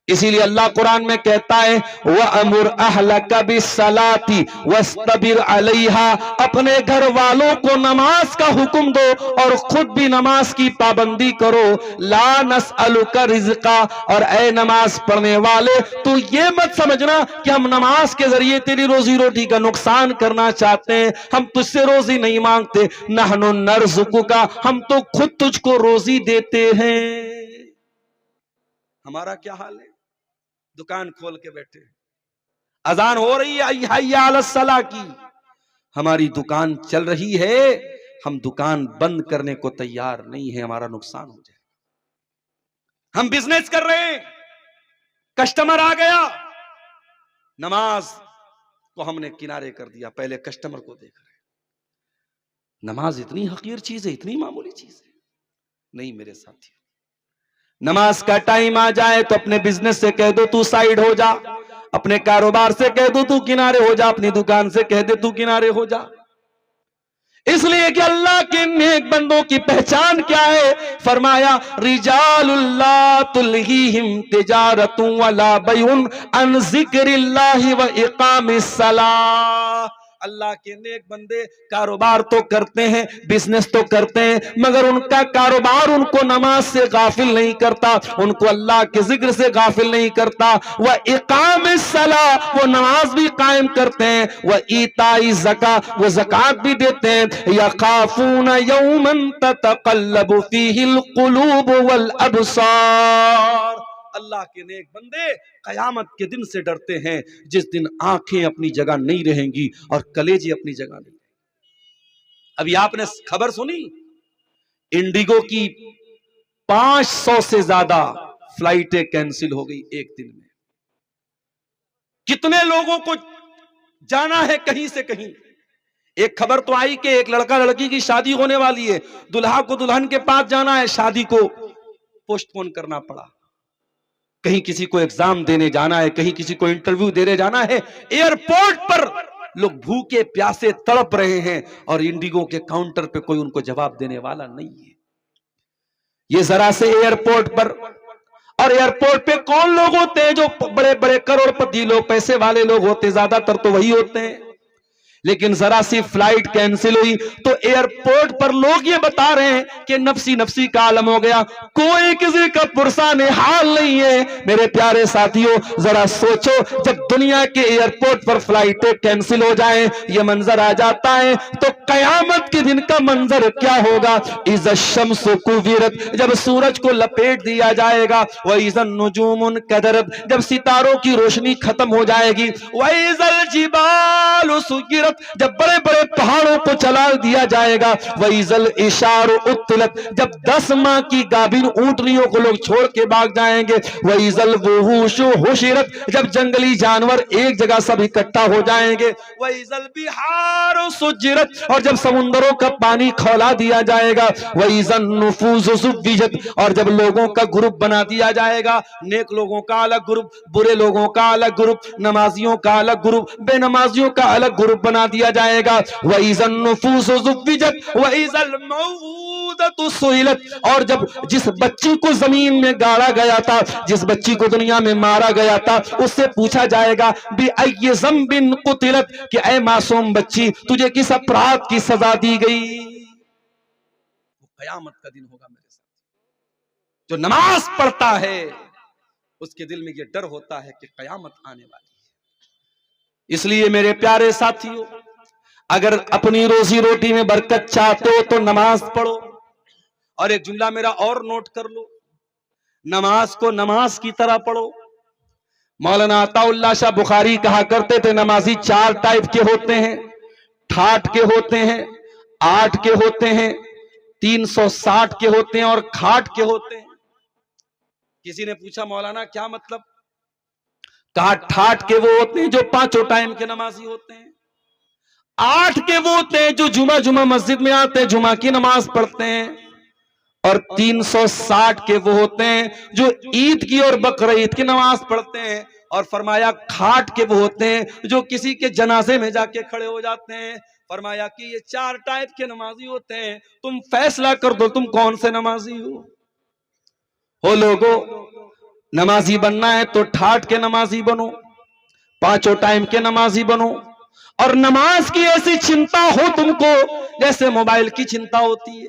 इसीलिए अल्लाह कुरान में कहता है, वअमुर अहलका बिस्सलाती वस्तबिर अलैहा, अपने घर वालों को नमाज का हुक्म दो और खुद भी नमाज की पाबंदी करो। ला नसअलुका रिज़्का, और ए नमाज पढ़ने वाले तू ये मत समझना कि हम नमाज के जरिए तेरी रोजी रोटी का नुकसान करना चाहते हैं, हम तुझसे रोजी नहीं मांगते। नहनु नरज़ुकुका, हम तो खुद तुझको रोजी देते हैं। हमारा क्या हाल है, दुकान खोल के बैठे, अजान हो रही है हय्या अलस सलाह की, हमारी दुकान चल रही है हम दुकान बंद करने को तैयार नहीं है, हमारा नुकसान हो जाए। हम बिजनेस कर रहे हैं, कस्टमर आ गया, नमाज को हमने किनारे कर दिया, पहले कस्टमर को देख रहे हैं। नमाज इतनी हकीर चीज है, इतनी मामूली चीज है? नहीं मेरे साथियों, नमाज का टाइम आ जाए तो अपने बिजनेस से कह दो तू साइड हो जा, अपने कारोबार से कह दो तू किनारे हो जा, अपनी दुकान से कह दे तू किनारे हो जा। इसलिए कि अल्लाह के नेक बंदों की पहचान क्या है? फरमाया रिजालुल्लाह तुल्हीहिम तिजारतु वला बैउन अन जिक्रिल्लाहि व इकामिस सलाह। अल्लाह के नेक बंदे कारोबार तो करते हैं, बिजनेस तो करते हैं, मगर उनका कारोबार उनको नमाज से गाफिल नहीं करता, उनको अल्लाह के जिक्र से गाफिल नहीं करता। वह इकामिस सलाह, वो नमाज भी कायम करते हैं, वह ईताई ज़का, वो ज़कात भी देते हैं। यखाफून यौमन ततक़ल्लबु फीहिल क़ुलूब वल अब्सार। अल्लाह के नेक बंदे कयामत के दिन से डरते हैं, जिस दिन आंखें अपनी जगह नहीं रहेंगी और कलेजे अपनी जगह नहीं। अभी आपने खबर सुनी, इंडिगो की 500 से ज्यादा फ्लाइटें कैंसिल हो गई एक दिन में। कितने लोगों को जाना है कहीं से कहीं। एक खबर तो आई कि एक लड़का लड़की की शादी होने वाली है, दुल्हा को दुल्हन के पास जाना है, शादी को पोस्टपोन करना पड़ा। कहीं किसी को एग्जाम देने जाना है, कहीं किसी को इंटरव्यू देने जाना है। एयरपोर्ट पर लोग भूखे प्यासे तड़प रहे हैं और इंडिगो के काउंटर पे कोई उनको जवाब देने वाला नहीं है। ये जरा से एयरपोर्ट पर, और एयरपोर्ट पे कौन लोग होते हैं? जो बड़े बड़े करोड़पति लोग, पैसे वाले लोग होते, ज्यादातर तो वही होते हैं। लेकिन जरा सी फ्लाइट कैंसिल हुई तो एयरपोर्ट पर लोग ये बता रहे हैं कि नफसी नफसी का आलम हो गया, कोई किसी का पुरसाने हाल नहीं है। मेरे प्यारे साथियों, जरा सोचो, जब दुनिया के एयरपोर्ट पर फ्लाइटें कैंसिल हो जाए, ये मंजर आ जाता है, तो कयामत के दिन का मंजर क्या होगा? इज़ शम्सु कुविरत, जब सूरज को लपेट दिया जाएगा, व इज़न नुजूमुन कदरत, जब सितारों की रोशनी खत्म हो जाएगी, व इज़ल जिबालु सुगिरत, जब बड़े बड़े पहाड़ों को चला दिया जाएगा, वहीजल इशारो उत्तलत, जब 10 माह की गाभिन ऊंटनियों को लोग छोड़ के भाग जाएंगे, वहीजल वुहूशु हुशिरत, जब जंगली जानवर एक जगह सब इकट्ठा हो जाएंगे, वहीजल बिहारो सुजिरत, और जब समुद्रों का पानी खौला दिया जाएगा, वहीजन नुफूसु सुव्विजत, और जब लोगों का ग्रुप बना दिया जाएगा, नेक लोगों का अलग ग्रुप, बुरे लोगों का अलग ग्रुप, नमाजियों का अलग ग्रुप, बेनमाजियों का अलग ग्रुप बना दिया जाएगा। वइज़न नुफूसु ज़ुव्विजत वइज़ल मौऊदतु सुइलत, और जब जिस बच्ची को जमीन में गाड़ा गया था, जिस बच्ची को दुनिया में मारा गया था, उससे पूछा जाएगा बि अय्यि ज़म्बिन कुतिलत, कि ऐ मासूम बच्ची, तुझे किस अपराध की सजा दी गई? कयामत का दिन होगा मेरे साथ। जो नमाज पढ़ता है उसके दिल में यह डर होता है कि कयामत आने वाली है। इसलिए मेरे प्यारे साथियों, अगर अपनी रोजी रोटी में बरकत चाहते हो तो नमाज पढ़ो। और एक जुमला मेरा और नोट कर लो, नमाज को नमाज की तरह पढ़ो। मौलाना अताउल्लाह शाह बुखारी कहा करते थे, नमाजी 4 टाइप के होते हैं, ठाठ के होते हैं, 8 के होते हैं, 360 के होते हैं और खाट के होते हैं। किसी ने पूछा मौलाना क्या मतलब? कहा ठाठ के वो होते हैं जो 5 टाइम के नमाजी होते हैं, 8 के वो होते हैं जो जुमा मस्जिद में आते हैं, जुमा की नमाज पढ़ते हैं, और 360 के वो होते हैं जो ईद की और बकरीद की नमाज पढ़ते हैं। और फरमाया खाट के वो होते हैं जो किसी के जनाजे में जाके खड़े हो जाते हैं। फरमाया कि ये 4 टाइप के नमाजी होते हैं, तुम फैसला कर दो तुम कौन से नमाजी हो लोगों। नमाजी बनना है तो ठाठ के नमाजी बनो, 5 टाइम के नमाजी बनो, और नमाज की ऐसी चिंता हो तुमको जैसे मोबाइल की चिंता होती है।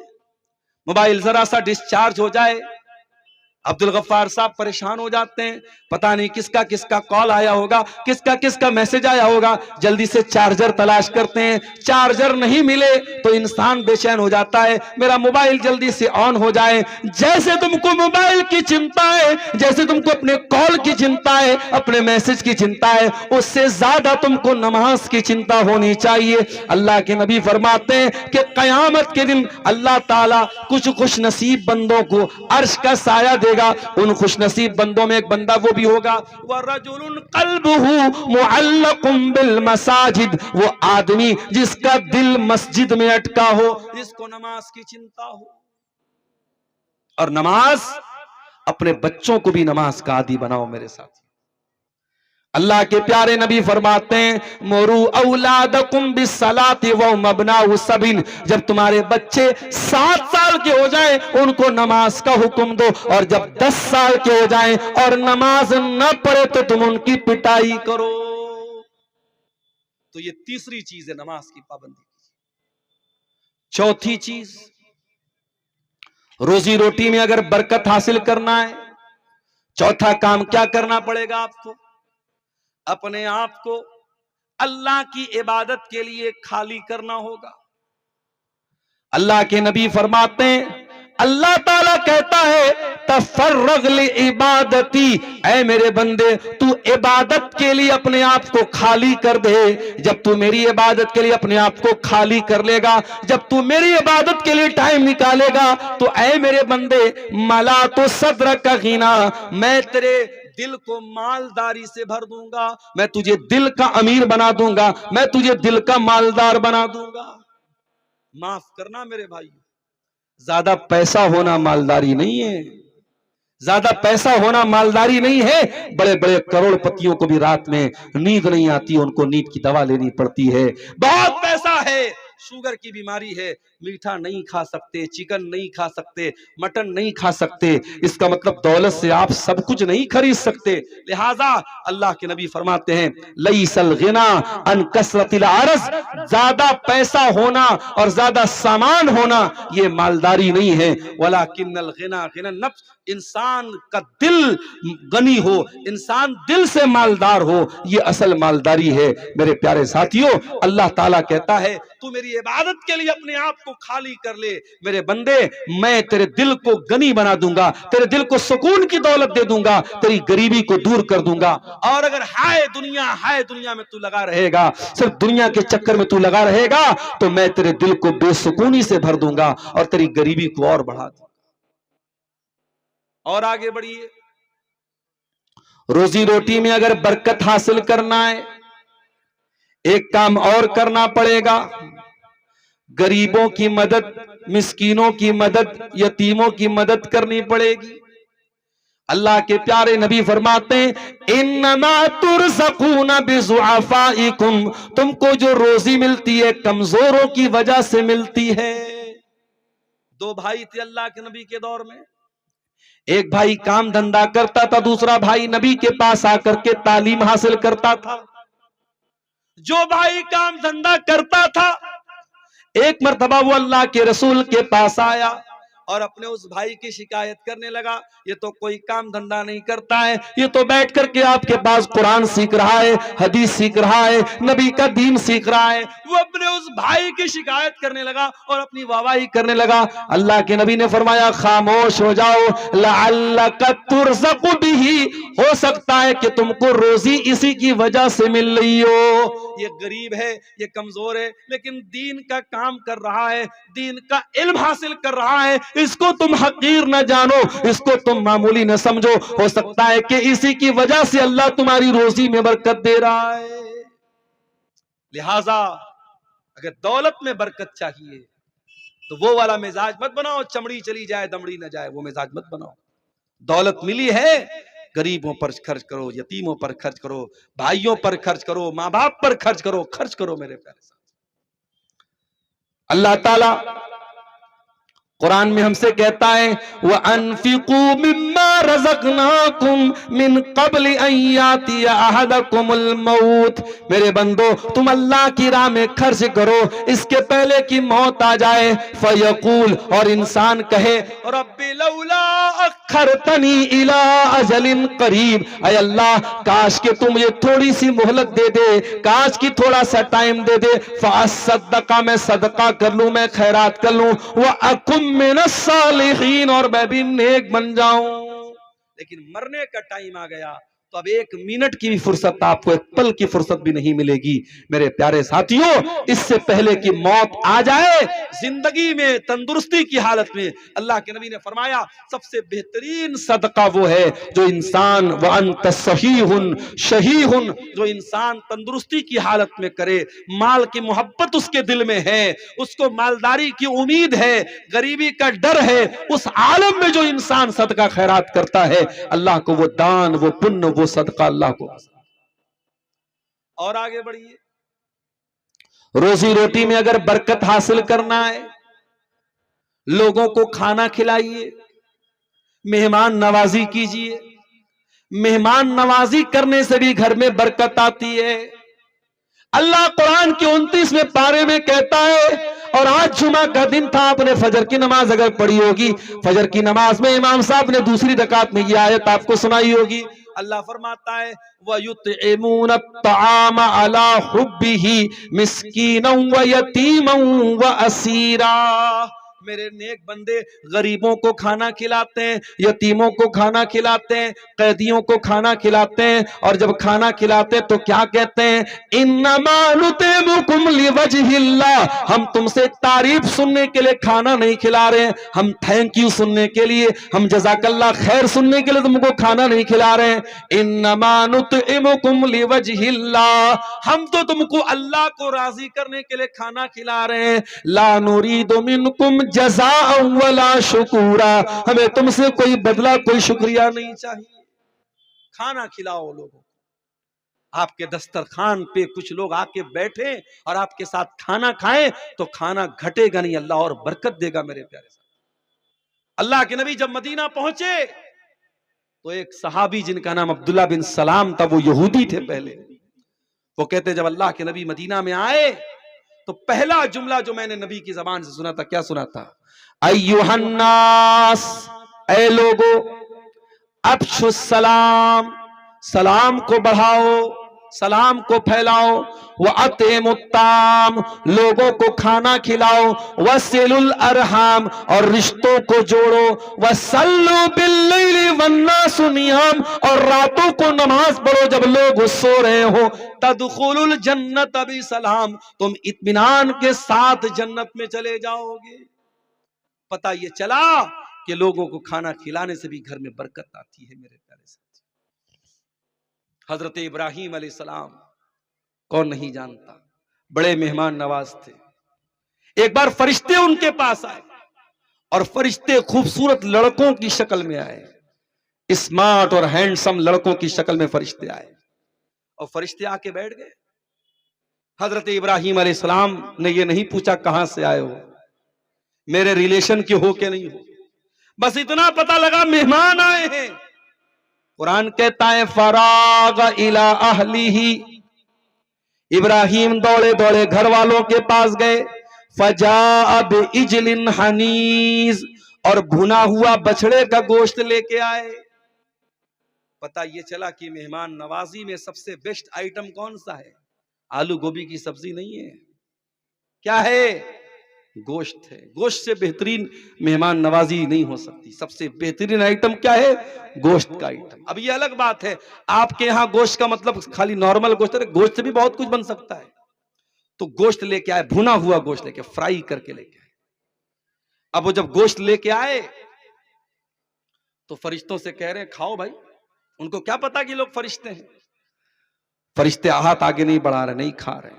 मोबाइल जरा सा डिस्चार्ज हो जाए, अब्दुल गफ्फार साहब परेशान हो जाते हैं, पता नहीं किसका किसका कॉल आया होगा, किसका किसका मैसेज आया होगा, जल्दी से चार्जर तलाश करते हैं, चार्जर नहीं मिले तो इंसान बेचैन हो जाता है, मेरा मोबाइल जल्दी से ऑन हो जाए। जैसे तुमको मोबाइल की चिंता है, जैसे तुमको अपने कॉल की चिंता है, अपने मैसेज की चिंता है, उससे ज्यादा तुमको नमाज की चिंता होनी चाहिए। अल्लाह के नबी फरमाते हैं कि कयामत के दिन अल्लाह ताला कुछ खुश नसीब बंदों को अर्श का साया देगा। उन खुशनसीब बंदों में एक बंदा वो भी होगा, वरजुलुन क़ल्बुहु मुअल्लक़ुम बिल मसाजिद, वो आदमी जिसका दिल मस्जिद में अटका हो, जिसको नमाज की चिंता हो। और नमाज, अपने बच्चों को भी नमाज का आदी बनाओ मेरे साथ। अल्लाह के प्यारे नबी फरमाते हैं, मोरू औलादकुम बिस्सलाति व मबनाउ सबिन, जब तुम्हारे बच्चे 7 साल के हो जाएं उनको नमाज का हुक्म दो, और जब 10 साल के हो जाएं और नमाज न पढ़े तो तुम उनकी पिटाई करो। तो ये तीसरी चीज है नमाज की पाबंदी। चौथी चीज, रोजी रोटी में अगर बरकत हासिल करना है, चौथा काम क्या करना पड़ेगा आपको? अपने आप को अल्लाह की इबादत के लिए खाली करना होगा। अल्लाह के नबी फरमाते हैं, अल्लाह ताला कहता है तफर्रग li इबादती, ऐ मेरे बंदे तू इबादत के लिए अपने आप को खाली कर दे। जब तू मेरी इबादत के लिए अपने आप को खाली कर लेगा, जब तू मेरी इबादत के लिए टाइम निकालेगा, तो ऐ मेरे बंदे मला तो सद्र का गिना, मैं तेरे दिल को मालदारी से भर दूंगा, मैं तुझे दिल का अमीर बना दूंगा, मैं तुझे दिल का मालदार बना दूंगा। माफ करना मेरे भाई, ज्यादा पैसा होना मालदारी नहीं है, ज्यादा पैसा होना मालदारी नहीं है। बड़े बड़े करोड़पतियों को भी रात में नींद नहीं आती, उनको नींद की दवा लेनी पड़ती है। बहुत पैसा है, शुगर की बीमारी है, मीठा नहीं खा सकते, चिकन नहीं खा सकते, मटन नहीं खा सकते, इसका मतलब दौलत से आप सब कुछ नहीं खरीद सकते। लिहाजा अल्लाह के नबी फरमाते हैं, लईसल गिना अन कसरतिल अर्ज़, ज्यादा पैसा होना और ज्यादा सामान होना ये मालदारी नहीं है। वलाकिन्नल गिना गिनन नफ्स, इंसान का दिल गनी हो, इंसान दिल से मालदार हो, ये असल मालदारी है। मेरे प्यारे साथियों, अल्लाह ताला कहता है तू मेरी इबादत के लिए अपने आप को खाली कर ले। मेरे बंदे, मैं तेरे दिल को गनी बना दूंगा, तेरे दिल को सुकून की दौलत दे दूंगा, तेरी गरीबी को दूर कर दूंगा। और अगर हाय दुनिया में तू लगा रहेगा, सिर्फ दुनिया के चक्कर में तू लगा रहेगा, तो मैं तेरे दिल को बेसुकूनी से भर दूंगा और तेरी गरीबी को और बढ़ा दूंगा। और आगे बढ़िए, रोजी रोटी में अगर बरकत हासिल करना है, एक काम और करना पड़ेगा, गरीबों की मदद, मिस्कीनों की मदद, यतीमों की मदद करनी पड़ेगी। अल्लाह के प्यारे नबी फरमाते हैं, इन्नमा तुरज़क़ूना बिज़ुअफ़ाइकुम, तुमको जो रोजी मिलती है कमजोरों की वजह से मिलती है। 2 भाई थे अल्लाह के नबी के दौर में, एक भाई काम धंधा करता था, दूसरा भाई नबी के पास आकर के तालीम हासिल करता था। जो भाई काम धंधा करता था, एक मर्तबा वो अल्लाह के रसूल के पास आया और अपने उस भाई की शिकायत करने लगा, ये तो कोई काम धंधा नहीं करता है, ये तो बैठ करके आपके पास कुरान सीख रहा है, हदीस सीख रहा है, नबी का दीन सीख रहा है। वो अपने उस भाई की शिकायत करने लगा और अपनी वाहवाही करने लगा। अल्लाह के नबी ने फरमाया, खामोश हो जाओ, लअल्लका तुरज़क़ु बिही, हो सकता है कि तुमको रोजी इसी की वजह से मिल रही हो। ये गरीब है, ये कमजोर है, लेकिन दीन का काम कर रहा है, दीन का इल्म हासिल कर रहा है, इसको तुम हकीर न जानो, इसको तुम मामूली न समझो। हो सकता है कि इसी की वजह से अल्लाह तुम्हारी रोजी में बरकत दे रहा है। लिहाजा अगर दौलत में बरकत चाहिए तो वो वाला मिजाज मत बनाओ, चमड़ी चली जाए दमड़ी न जाए, वो मिजाज मत बनाओ। दौलत मिली है, गरीबों पर खर्च करो, यतीमों पर खर्च करो, भाइयों पर खर्च करो, माँ बाप पर खर्च करो मेरे प्यारे साथ। अल्लाह ताला कुरान में हमसे कहता है व अनफिकू मिम्मा रज़क़नाकुम मिन क़ब्ल अन यातिया अहदकुमुल मौत। मेरे बंदो तुम अल्लाह की राह में खर्च करो इसके पहले कि मौत आ जाए। फयकूल, और इंसान कहे रब्बी लौला अखरतनी इला अजलिन करीब, अय अल्लाह काश के तुम मुझे थोड़ी सी मोहलत दे दे, काश की थोड़ा सा टाइम दे दे। फ़असद्दक़, मैं सदका कर लूं, मैं खैरात कर लूं, व अकुम मिनस सालिहीन, और मैं भी नेक बन जाऊं। लेकिन मरने का टाइम आ गया तो अब एक मिनट की भी फुर्सत, आपको एक पल की फुर्सत भी नहीं मिलेगी। मेरे प्यारे साथियों, इससे पहले कि मौत आ जाए, जिंदगी में तंदुरुस्ती की हालत में अल्लाह के नबी ने फरमाया सबसे बेहतरीन सदका वो है जो इंसान व अंत सहीहुन शहीहुन, जो इंसान तंदुरुस्ती की हालत में करे, माल की मोहब्बत उसके दिल में है, उसको मालदारी की उम्मीद है, गरीबी का डर है, उस आलम में जो इंसान सदका खैरात करता है, अल्लाह को वो दान, वो पुण्य, वो सदका अल्लाह को। और आगे बढ़िए, रोजी रोटी में अगर बरकत हासिल करना है, लोगों को खाना खिलाइए, मेहमान नवाजी कीजिए। मेहमान नवाजी करने से भी घर में बरकत आती है। अल्लाह कुरान के 29वें पारे में कहता है, और आज जुमा का दिन था, आपने फजर की नमाज अगर पढ़ी होगी, फजर की नमाज में इमाम साहब ने दूसरी रकात में यह आयत आपको सुनाई होगी। अल्लाह फरमाता है वयुतइमून अत्तआम अला हुब्बिही मिस्कीनन व यतीमन व असीरा। मेरे नेक बंदे गरीबों को खाना खिलाते हैं, यतीमों को खाना खिलाते हैं, कैदियों को खाना खिलाते हैं, और जब खाना खिलाते हैं तो क्या कहते हैं, इन्नमा नुतिमुकुम लिवजहिल्लाह, हम तुमसे तारीफ सुनने के लिए खाना नहीं खिला रहे हैं, हम थैंक यू सुनने के लिए, हम जज़ाकल्लाह खैर सुनने के लिए तुमको खाना नहीं खिला रहे हैं। इन्नमा नुतिमुकुम लिवजहिल्लाह, हम तो तुमको अल्लाह को राजी करने के लिए खाना खिला रहे हैं। ला नुरीदु मिनकुम जज़ाअ वला शुकूरा, हमें तुमसे कोई बदला, कोई शुक्रिया नहीं चाहिए। खाना खिलाओ लोगों को। आपके दस्तरखान पे कुछ लोग आके बैठे और आपके साथ खाना खाएं तो खाना घटेगा नहीं, अल्लाह और बरकत देगा। मेरे प्यारे साथ, अल्लाह के नबी जब मदीना पहुंचे तो एक सहाबी जिनका नाम अब्दुल्ला बिन सलाम था, वो यहूदी थे पहले, वो कहते जब अल्लाह के नबी मदीना में आए तो पहला जुमला जो मैंने नबी की जबान से सुना था, क्या सुना था, अय्युहन्नास, ऐ लोगो, अफ्शुस सलाम, सलाम को बढ़ाओ, सलाम को फैलाओ, व अतिमुत्ताम, लोगों को खाना खिलाओ, वसिलुल अरहाम, और रिश्तों को जोड़ो, वसल्लु बिल्लैलि वन्नासु नियाम, और रातों को नमाज पढ़ो जब लोग सो रहे हो, तदखुलुल जन्नत बिसलाम, तुम इत्मीनान के साथ जन्नत में चले जाओगे। पता ये चला कि लोगों को खाना खिलाने से भी घर में बरकत आती है। मेरे प्यारे साथी, हजरत इब्राहीम अलैहिस्सलाम कौन नहीं जानता, बड़े मेहमान नवाज थे। एक बार फरिश्ते उनके पास आए और फरिश्ते खूबसूरत लड़कों की शक्ल में आए, स्मार्ट और हैंडसम लड़कों की शक्ल में फरिश्ते आए, और फरिश्ते आके बैठ गए। हजरत इब्राहीम अलैहिस्सलाम ने ये नहीं पूछा कहां से आए हो, मेरे रिलेशन के हो के नहीं हो, बस इतना पता लगा मेहमान आए हैं। कुरान कहता है फराग इला अहलिही, इब्राहिम दौड़े दौड़े घर वालों के पास गए, फजा बिइजलिन हनीज, और भुना हुआ बछड़े का गोश्त लेके आए। पता ये चला कि मेहमान नवाजी में सबसे बेस्ट आइटम कौन सा है, आलू गोभी की सब्जी नहीं है, क्या है, गोश्त है। गोश्त से बेहतरीन मेहमान नवाजी नहीं हो सकती। सबसे बेहतरीन आइटम क्या है, गोश्त का आइटम। अब ये अलग बात है, आपके यहाँ गोश्त का मतलब खाली नॉर्मल गोश्त है, गोश्त से भी बहुत कुछ बन सकता है। तो गोश्त लेके आए, भुना हुआ गोश्त लेके, फ्राई करके लेके आए। अब वो जब गोश्त लेके आए तो फरिश्तों से कह रहे हैं खाओ भाई। उनको क्या पता कि लोग फरिश्ते हैं, फरिश्ते हाथ आगे नहीं बढ़ा रहे, नहीं खा रहे।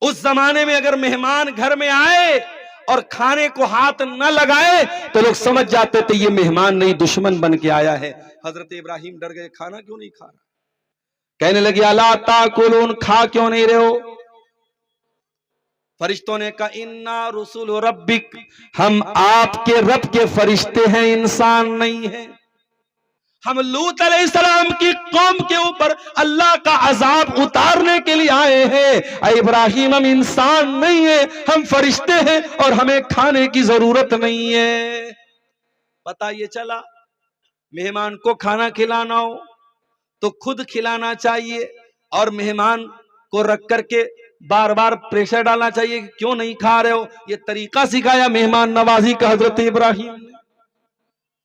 उस जमाने में अगर मेहमान घर में आए और खाने को हाथ न लगाए तो लोग समझ जाते थे ये मेहमान नहीं दुश्मन बन के आया है। हजरत इब्राहिम डर गए, खाना क्यों नहीं खा रहा, कहने लगे अला ताकुलून, खा क्यों नहीं रहे हो। फरिश्तों ने कहा इन्ना रुसुल रब्बिक, हम आपके रब के फरिश्ते हैं, इंसान नहीं है। हम लूत अलैहिस्सलाम की कौम के ऊपर अल्लाह का अजाब उतारने के लिए आए हैं। ऐ इब्राहिम, हम इंसान नहीं है, हम फरिश्ते हैं और हमें खाने की जरूरत नहीं है। पता ये चला मेहमान को खाना खिलाना हो तो खुद खिलाना चाहिए और मेहमान को रख करके बार बार प्रेशर डालना चाहिए कि क्यों नहीं खा रहे हो। ये तरीका सिखाया मेहमान नवाजी का हजरत इब्राहिम ने।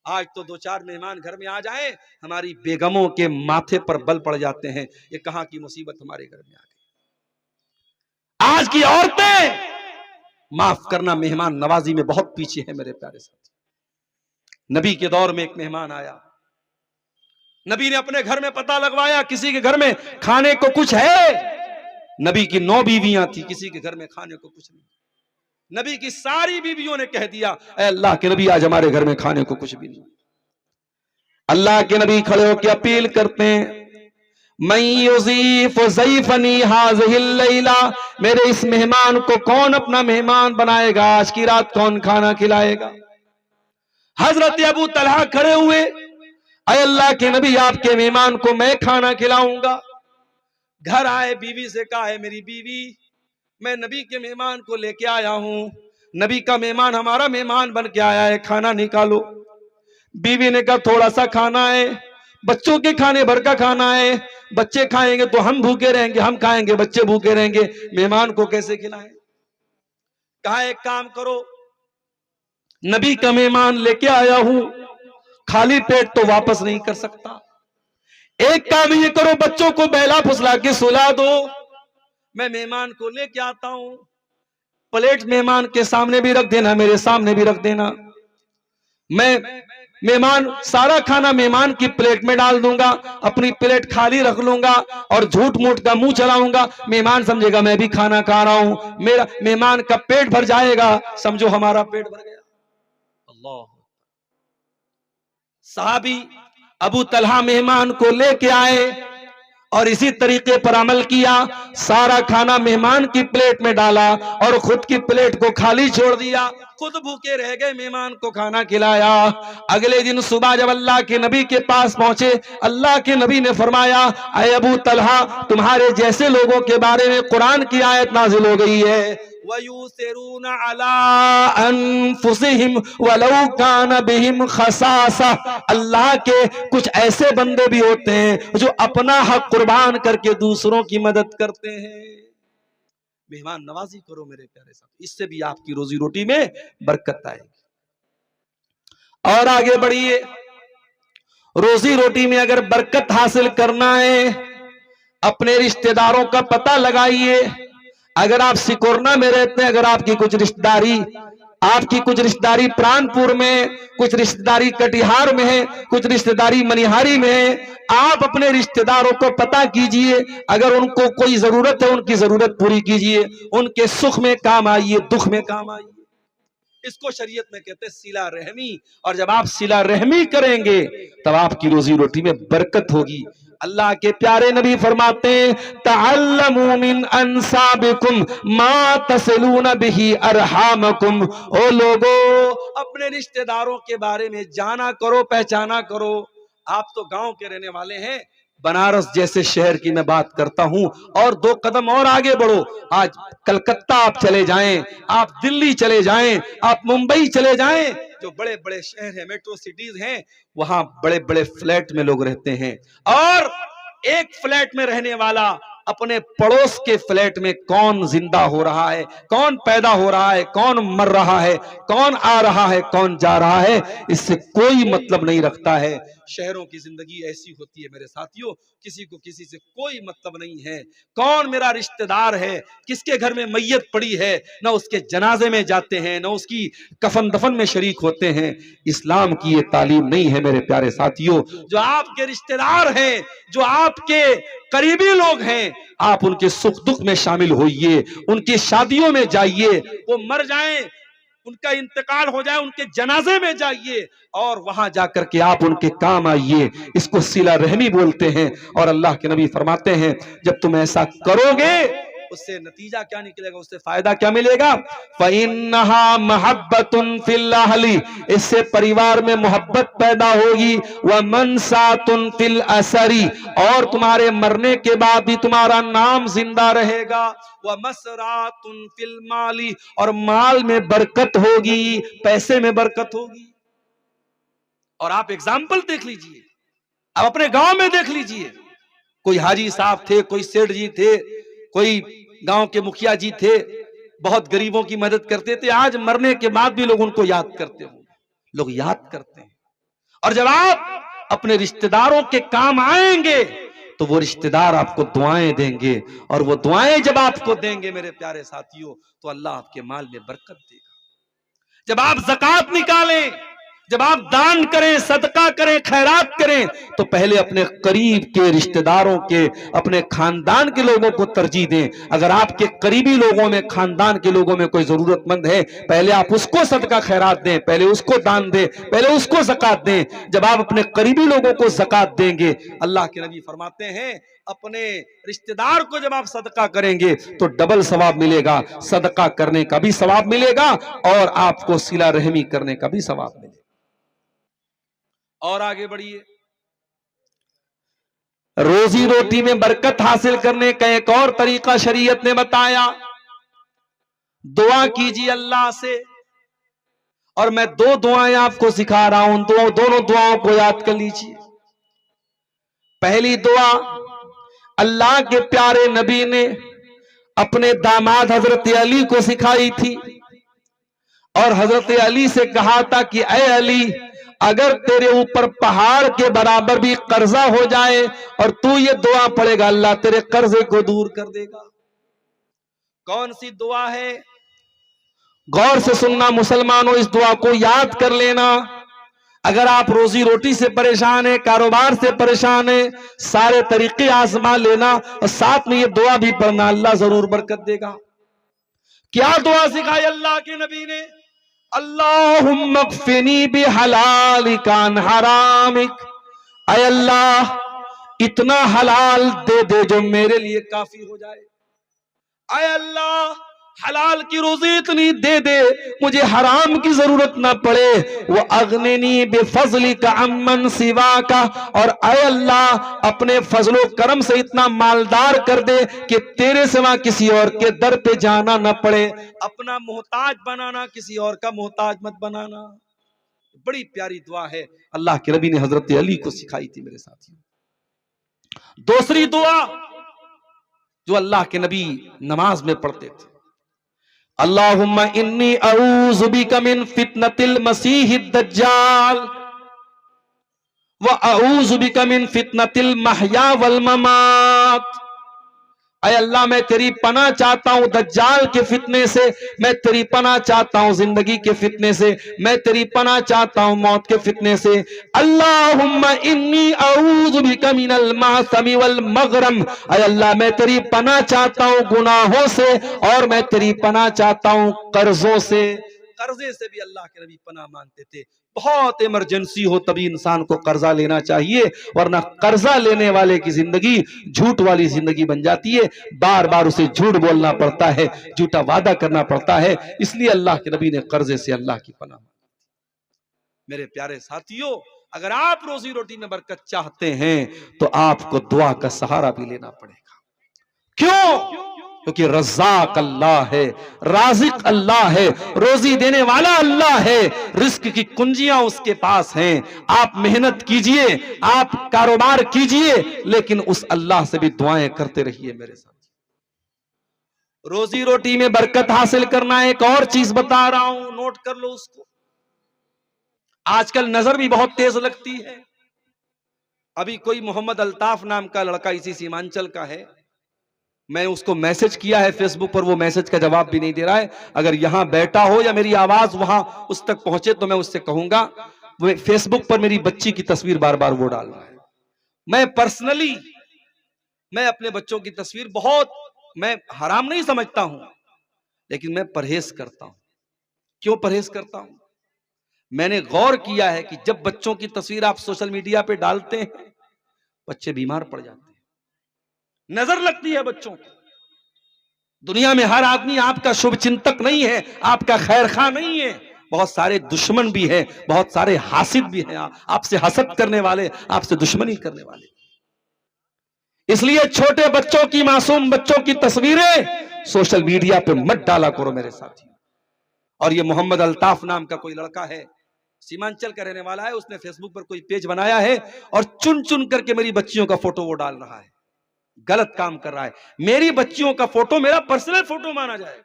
आज तो दो चार मेहमान घर में आ जाए, हमारी बेगमों के माथे पर बल पड़ जाते हैं। ये कहां की मुसीबत हमारे घर में आ गई। आज की औरतें, माफ करना, मेहमान नवाजी में बहुत पीछे है मेरे प्यारे साथी। नबी के दौर में एक मेहमान आया, नबी ने अपने घर में पता लगवाया किसी के घर में खाने को कुछ है। नबी की 9 बीवियां थी, किसी के घर में खाने को कुछ नहीं। नबी की सारी बीवियों ने कह दिया, ऐ अल्लाह के नबी, आज हमारे घर में खाने को कुछ भी नहीं। अल्लाह के नबी खड़े होकर अपील करते हैं, मैं युज़ीफ़ ज़ैफ़नी हाज़िहिल लैला, मेरे इस मेहमान को कौन अपना मेहमान बनाएगा, आज की रात कौन खाना खिलाएगा। हजरत अबू तलहा खड़े हुए, ऐ अल्लाह के नबी, आपके मेहमान को मैं खाना खिलाऊंगा। घर आए, बीवी से कहा, है मेरी बीवी, मैं नबी के मेहमान को लेके आया हूं, नबी का मेहमान हमारा मेहमान बन के आया है, खाना निकालो। बीवी ने कहा थोड़ा सा खाना है, बच्चों के खाने भर का खाना है, बच्चे खाएंगे तो हम भूखे रहेंगे, हम खाएंगे बच्चे भूखे रहेंगे, मेहमान को कैसे खिलाएं। कहा एक काम करो, नबी का मेहमान लेके आया हूं, खाली पेट तो वापस नहीं कर सकता, एक काम ये करो, बच्चों को बहला फुसला के सुला दो, मैं मेहमान को लेके आता हूं, प्लेट मेहमान के सामने भी रख देना, मेरे सामने भी रख देना, मैं मेहमान सारा खाना मेहमान की प्लेट में डाल दूंगा, अपनी प्लेट खाली रख लूंगा और झूठ मूठ का मुंह चलाऊंगा, मेहमान समझेगा मैं भी खाना खा रहा हूं, मेरा मेहमान का पेट भर जाएगा, समझो हमारा पेट भर गया। अल्लाह। साहबी अबू तलहा मेहमान को लेके आए और इसी तरीके पर अमल किया, सारा खाना मेहमान की प्लेट में डाला और खुद की प्लेट को खाली छोड़ दिया, खुद भूखे रह गए, मेहमान को खाना खिलाया। अगले दिन सुबह जब अल्लाह के नबी के पास पहुंचे, अल्लाह के नबी ने फरमाया, ऐ अबू तलहा, तुम्हारे जैसे लोगों के बारे में कुरान की आयत नाजिल हो गई है, वयूसिरूना अला अनफुसिहिम वलौ कान बिहिम खसासा। अल्लाह के कुछ ऐसे बंदे भी होते हैं जो अपना हक कुर्बान करके दूसरों की मदद करते हैं। मेहमान नवाजी करो मेरे प्यारे साथ, इससे भी आपकी रोजी रोटी में बरकत आएगी। और आगे बढ़िए, रोजी रोटी में अगर बरकत हासिल करना है, अपने रिश्तेदारों का पता लगाइए। अगर आप सिकोरना में रहते हैं, अगर आपकी कुछ रिश्तेदारी प्राणपुर में, कुछ रिश्तेदारी कटिहार में है, कुछ रिश्तेदारी मनिहारी में है, आप अपने रिश्तेदारों को पता कीजिए, अगर उनको कोई जरूरत है उनकी जरूरत पूरी कीजिए, उनके सुख में काम आइए, दुख में काम आइए। इसको शरीयत में कहते हैं सिला रहमी। और जब आप सिला रहमी करेंगे तब आपकी रोजी रोटी में बरकत होगी। अल्लाह के प्यारे नबी फरमाते हैं, तअल्लमू मिन अंसाबिकुम मा तसिलून बिही अरहामकुम। ओ लोगो, अपने रिश्तेदारों के बारे में जाना करो, पहचाना करो। आप तो गांव के रहने वाले हैं, बनारस जैसे शहर की मैं बात करता हूं, और 2 कदम और आगे बढ़ो, आज कलकत्ता आप चले जाएं, आप दिल्ली चले जाएं, आप मुंबई चले जाएं, जो बड़े बड़े शहर हैं, मेट्रो सिटीज हैं, वहां बड़े बड़े फ्लैट में लोग रहते हैं। और एक फ्लैट में रहने वाला अपने पड़ोस के फ्लैट में कौन जिंदा हो रहा है, कौन पैदा हो रहा है, कौन मर रहा है, कौन आ रहा है, कौन जा रहा है, इससे कोई मतलब नहीं रखता है। शहरों की जिंदगी ऐसी होती है मेरे साथियों, किसी को किसी से कोई मतलब नहीं है। कौन मेरा रिश्तेदार है, किसके घर में मैयत पड़ी है, ना उसके जनाजे में जाते हैं, ना उसकी कफन दफन में शरीक होते हैं। इस्लाम की ये तालीम नहीं है मेरे प्यारे साथियों। जो आपके रिश्तेदार हैं, जो आपके करीबी लोग हैं, आप उनके सुख दुख में शामिल होइए, उनकी शादियों में जाइए, वो मर जाएं, उनका इंतकाल हो जाए, उनके जनाजे में जाइए और वहां जाकर के आप उनके काम आइए। इसको सिला रहमी बोलते हैं। और अल्लाह के नबी फरमाते हैं, जब तुम ऐसा करोगे उससे नतीजा क्या निकलेगा, उससे फायदा क्या मिलेगा? फ़इन्नहा महब्बतुन फिल अहली, इससे परिवार में मोहब्बत पैदा होगी। व मनसातुन फिल असरी, और तुम्हारे मरने के बाद भी तुम्हारा नाम जिंदा रहेगा। व मसरातुन फिल माली, और माल में बरकत होगी, पैसे में बरकत होगी। और आप एग्जाम्पल देख लीजिए, आप अपने गांव में देख लीजिए, कोई हाजी साहब थे, कोई सेठ जी थे, कोई गांव के मुखिया जी थे, बहुत गरीबों की मदद करते थे, आज मरने के बाद भी लोग उनको याद करते होंगे, लोग याद करते हैं। और जब आप अपने रिश्तेदारों के काम आएंगे तो वो रिश्तेदार आपको दुआएं देंगे, और वो दुआएं जब आपको देंगे मेरे प्यारे साथियों, तो अल्लाह आपके माल में बरकत देगा। जब आप ज़कात निकालें, जब आप दान करें, सदका करें, खैरात करें, तो पहले अपने करीब के रिश्तेदारों के, अपने खानदान के लोगों को तरजीह दें। अगर आपके करीबी लोगों में, खानदान के लोगों में कोई जरूरतमंद है, पहले आप उसको सदका खैरात दें, पहले उसको दान दें, पहले उसको ज़कात दें। जब आप अपने करीबी लोगों को ज़कात देंगे, अल्लाह के नबी फरमाते हैं, अपने रिश्तेदार को जब आप सदका करेंगे तो डबल सवाब मिलेगा, सदका करने का भी सवाब मिलेगा और आपको सिला रहमी करने का भी सवाब मिलेगा। और आगे बढ़िए, रोजी रोटी में बरकत हासिल करने का एक और तरीका शरीयत ने बताया। दुआ कीजिए अल्लाह से, और मैं दो दुआएं आपको सिखा रहा हूं, दोनों दुआओं को याद कर लीजिए। पहली दुआ अल्लाह के प्यारे नबी ने अपने दामाद हजरत अली को सिखाई थी, और हजरत अली से कहा था कि ऐ अली, अगर तेरे ऊपर पहाड़ के बराबर भी कर्जा हो जाए और तू ये दुआ पढ़ेगा, अल्लाह तेरे कर्जे को दूर कर देगा। कौन सी दुआ है? गौर से सुनना मुसलमानों, इस दुआ को याद कर लेना। अगर आप रोजी रोटी से परेशान है, कारोबार से परेशान है, सारे तरीके आजमा लेना और साथ में ये दुआ भी पढ़ना, अल्लाह जरूर बरकत देगा। क्या दुआ सिखाई अल्लाह के नबी ने? अल्लाहुम्मा क़्फ़िनी बिहलालिका अन हरामिक, ऐ अल्लाह इतना हलाल दे दे जो मेरे लिए काफी हो जाए। ऐ अल्लाह हलाल की रोजी इतनी दे दे मुझे हराम की जरूरत ना पड़े। वो अगनिनी बेफज़लिका अम्मन सिवा का, और ऐ अल्लाह अपने फजलो करम से इतना मालदार कर दे कि तेरे सिवा किसी और के दर पे जाना ना पड़े। अपना मोहताज बनाना, किसी और का मोहताज मत बनाना। बड़ी प्यारी दुआ है, अल्लाह के नबी ने हजरत अली को सिखाई थी मेरे साथियों। दूसरी दुआ जो अल्लाह के नबी नमाज में पढ़ते थे, अल्लाहुम्मा इन्नी अऊज़ु बिका मिन फितनतिल मसीहिद दज्जाल व अऊज़ु बिका मिन फितनतिल महया वल ममात। ऐ अल्लाह मैं तेरी पनाह चाहता हूं दज्जाल के फितने से, मैं तेरी पनाह चाहता हूं जिंदगी के फितने से, मैं तेरी पनाह चाहता हूं मौत के फितने से। अल्लाहुम्मा इन्नी अऊज़ु बिका मिनल मासमी वल मगरम, ऐ अल्लाह मैं तेरी पनाह चाहता हूं गुनाहों से, और मैं तेरी पनाह चाहता हूं कर्जों से। कर्जे से भी अल्लाह के नबी पनाह मांगते थे। बहुत इमरजेंसी हो तभी इंसान को कर्जा लेना चाहिए, वरना कर्जा लेने वाले की जिंदगी झूठ वाली जिंदगी बन जाती है। बार बार उसे झूठ बोलना पड़ता है, झूठा वादा करना पड़ता है। इसलिए अल्लाह के नबी ने कर्जे से अल्लाह की पनाह मांगी। मेरे प्यारे साथियों, अगर आप रोजी रोटी में बरकत चाहते हैं तो आपको दुआ का सहारा भी लेना पड़ेगा। क्यों? क्योंकि रज़्ज़ाक़ अल्लाह है, राज़िक़ अल्लाह है, रोजी देने वाला अल्लाह है, रिस्क की कुंजियां उसके पास हैं। आप मेहनत कीजिए, आप कारोबार कीजिए, लेकिन उस अल्लाह से भी दुआएं करते रहिए। मेरे साथ रोजी रोटी में बरकत हासिल करना, एक और चीज बता रहा हूं, नोट कर लो उसको। आजकल नजर भी बहुत तेज लगती है। अभी कोई मोहम्मद अल्ताफ नाम का लड़का इसी सीमांचल का है, मैं उसको मैसेज किया है फेसबुक पर, वो मैसेज का जवाब भी नहीं दे रहा है। अगर यहां बैठा हो या मेरी आवाज वहां उस तक पहुंचे तो मैं उससे कहूंगा। वो फेसबुक पर मेरी बच्ची की तस्वीर बार बार वो डाल रहा है। मैं पर्सनली मैं अपने बच्चों की तस्वीर बहुत, मैं हराम नहीं समझता हूं, लेकिन मैं परहेज करता हूं। क्यों परहेज करता हूं? मैंने गौर किया है कि जब बच्चों की तस्वीर आप सोशल मीडिया पे डालते हैं, बच्चे बीमार पड़ जाते हैं, नजर लगती है बच्चों को। दुनिया में हर आदमी आपका शुभ चिंतक नहीं है, आपका खैर खा नहीं है। बहुत सारे दुश्मन भी हैं, बहुत सारे हासिद भी हैं, आपसे हसद करने वाले, आपसे दुश्मनी करने वाले। इसलिए छोटे बच्चों की, मासूम बच्चों की तस्वीरें सोशल मीडिया पे मत डाला करो मेरे साथी। और ये मोहम्मद अल्ताफ नाम का कोई लड़का है, सीमांचल का रहने वाला है, उसने फेसबुक पर कोई पेज बनाया है और चुन चुन करके मेरी बच्चियों का फोटो वो डाल रहा है। गलत काम कर रहा है। मेरी बच्चियों का फोटो मेरा पर्सनल फोटो माना जाएगा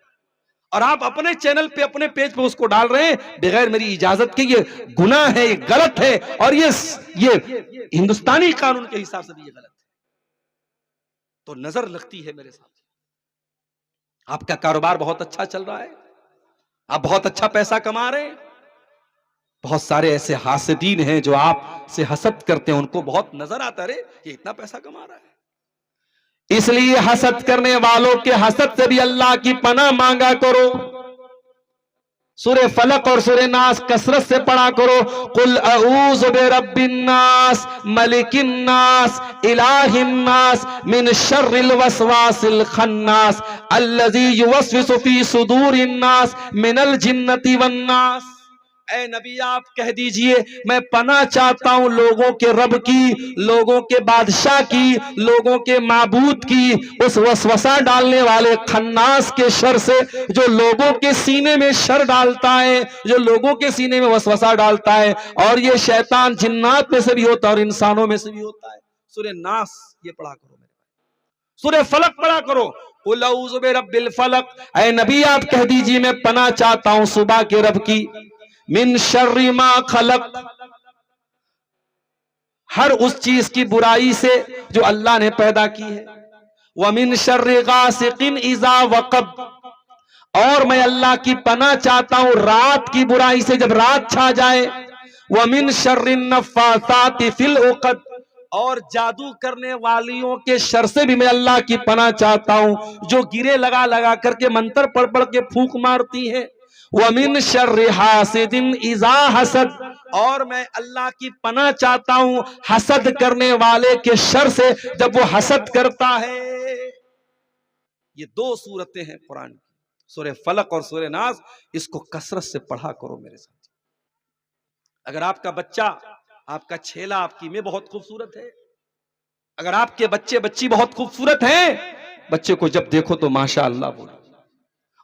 और आप अपने चैनल पे, अपने पेज पे उसको डाल रहे हैं बगैर मेरी इजाजत के। ये गुनाह है, ये गलत है और ये हिंदुस्तानी कानून के हिसाब से भी ये गलत है। तो नजर लगती है मेरे साथ। आपका कारोबार बहुत अच्छा चल रहा है, आप बहुत अच्छा पैसा कमा रहे हैं। बहुत सारे ऐसे हासिदीन हैं जो आपसे हसद करते हैं, उनको बहुत नजर आता है ये इतना पैसा कमा रहा है। इसलिए हसद करने वालों के हसद से भी अल्लाह की पनाह मांगा करो। सूरे फलक और सूरे नास कसरत से पढ़ा करो। कुल अऊज़ु बिरब्बिन नास मलिकिन नास इलाहिन नास मिन शर्रिल वसवासिल खन्नास अल्लज़ी युवस्विसु फी सुदूरिन नास मिनल जिन्नति वन नास। ऐ नबी आप कह दीजिए मैं पनाह चाहता हूं लोगों के रब की, लोगों के बादशाह की, लोगों के माबूद की, उस वसवसा डालने वाले खन्नास के शर से, जो लोगों के सीने में शर डालता है, जो लोगों के सीने में वसवसा डालता है। और ये शैतान जिन्नात में से भी होता है और इंसानों में से भी होता है। सूरे नास ये पढ़ा करो मेरे भाई, सूरे फलक पढ़ा करो। कुल अऊज़ु बिरब्बिल फलक, ऐ नबी आप कह दीजिए मैं पनाह चाहता हूं सुबह के रब की। मिन शर्रि मा खलक, हर उस चीज की बुराई से जो अल्लाह ने पैदा की है। व मिन शर्रि गासिकिन इज़ा वक़ब, और मैं अल्लाह की पनाह चाहता हूं रात की बुराई से जब रात छा जाए। व मिन शर्रि नफ़्फ़ासाति फिल उक़द, और जादू करने वालियों के शर से भी मैं अल्लाह की पनाह चाहता हूं, जो गिरे लगा लगा करके मंत्र पढ़ पढ़ के फूंक मारती है। वमिन शर्रि हासिदिन इज़ा हसद, और मैं अल्लाह की पनाह चाहता हूं हसद करने वाले के शर से जब वो हसद करता है। ये दो सूरतें हैं कुरान की, सूरे फलक और सूरे नास। इसको कसरत से पढ़ा करो मेरे साथ। अगर आपका बच्चा, आपका छेला, आपकी में बहुत खूबसूरत है, अगर आपके बच्चे बच्ची बहुत खूबसूरत हैं, बच्चे को जब देखो तो माशा अल्लाह बोलो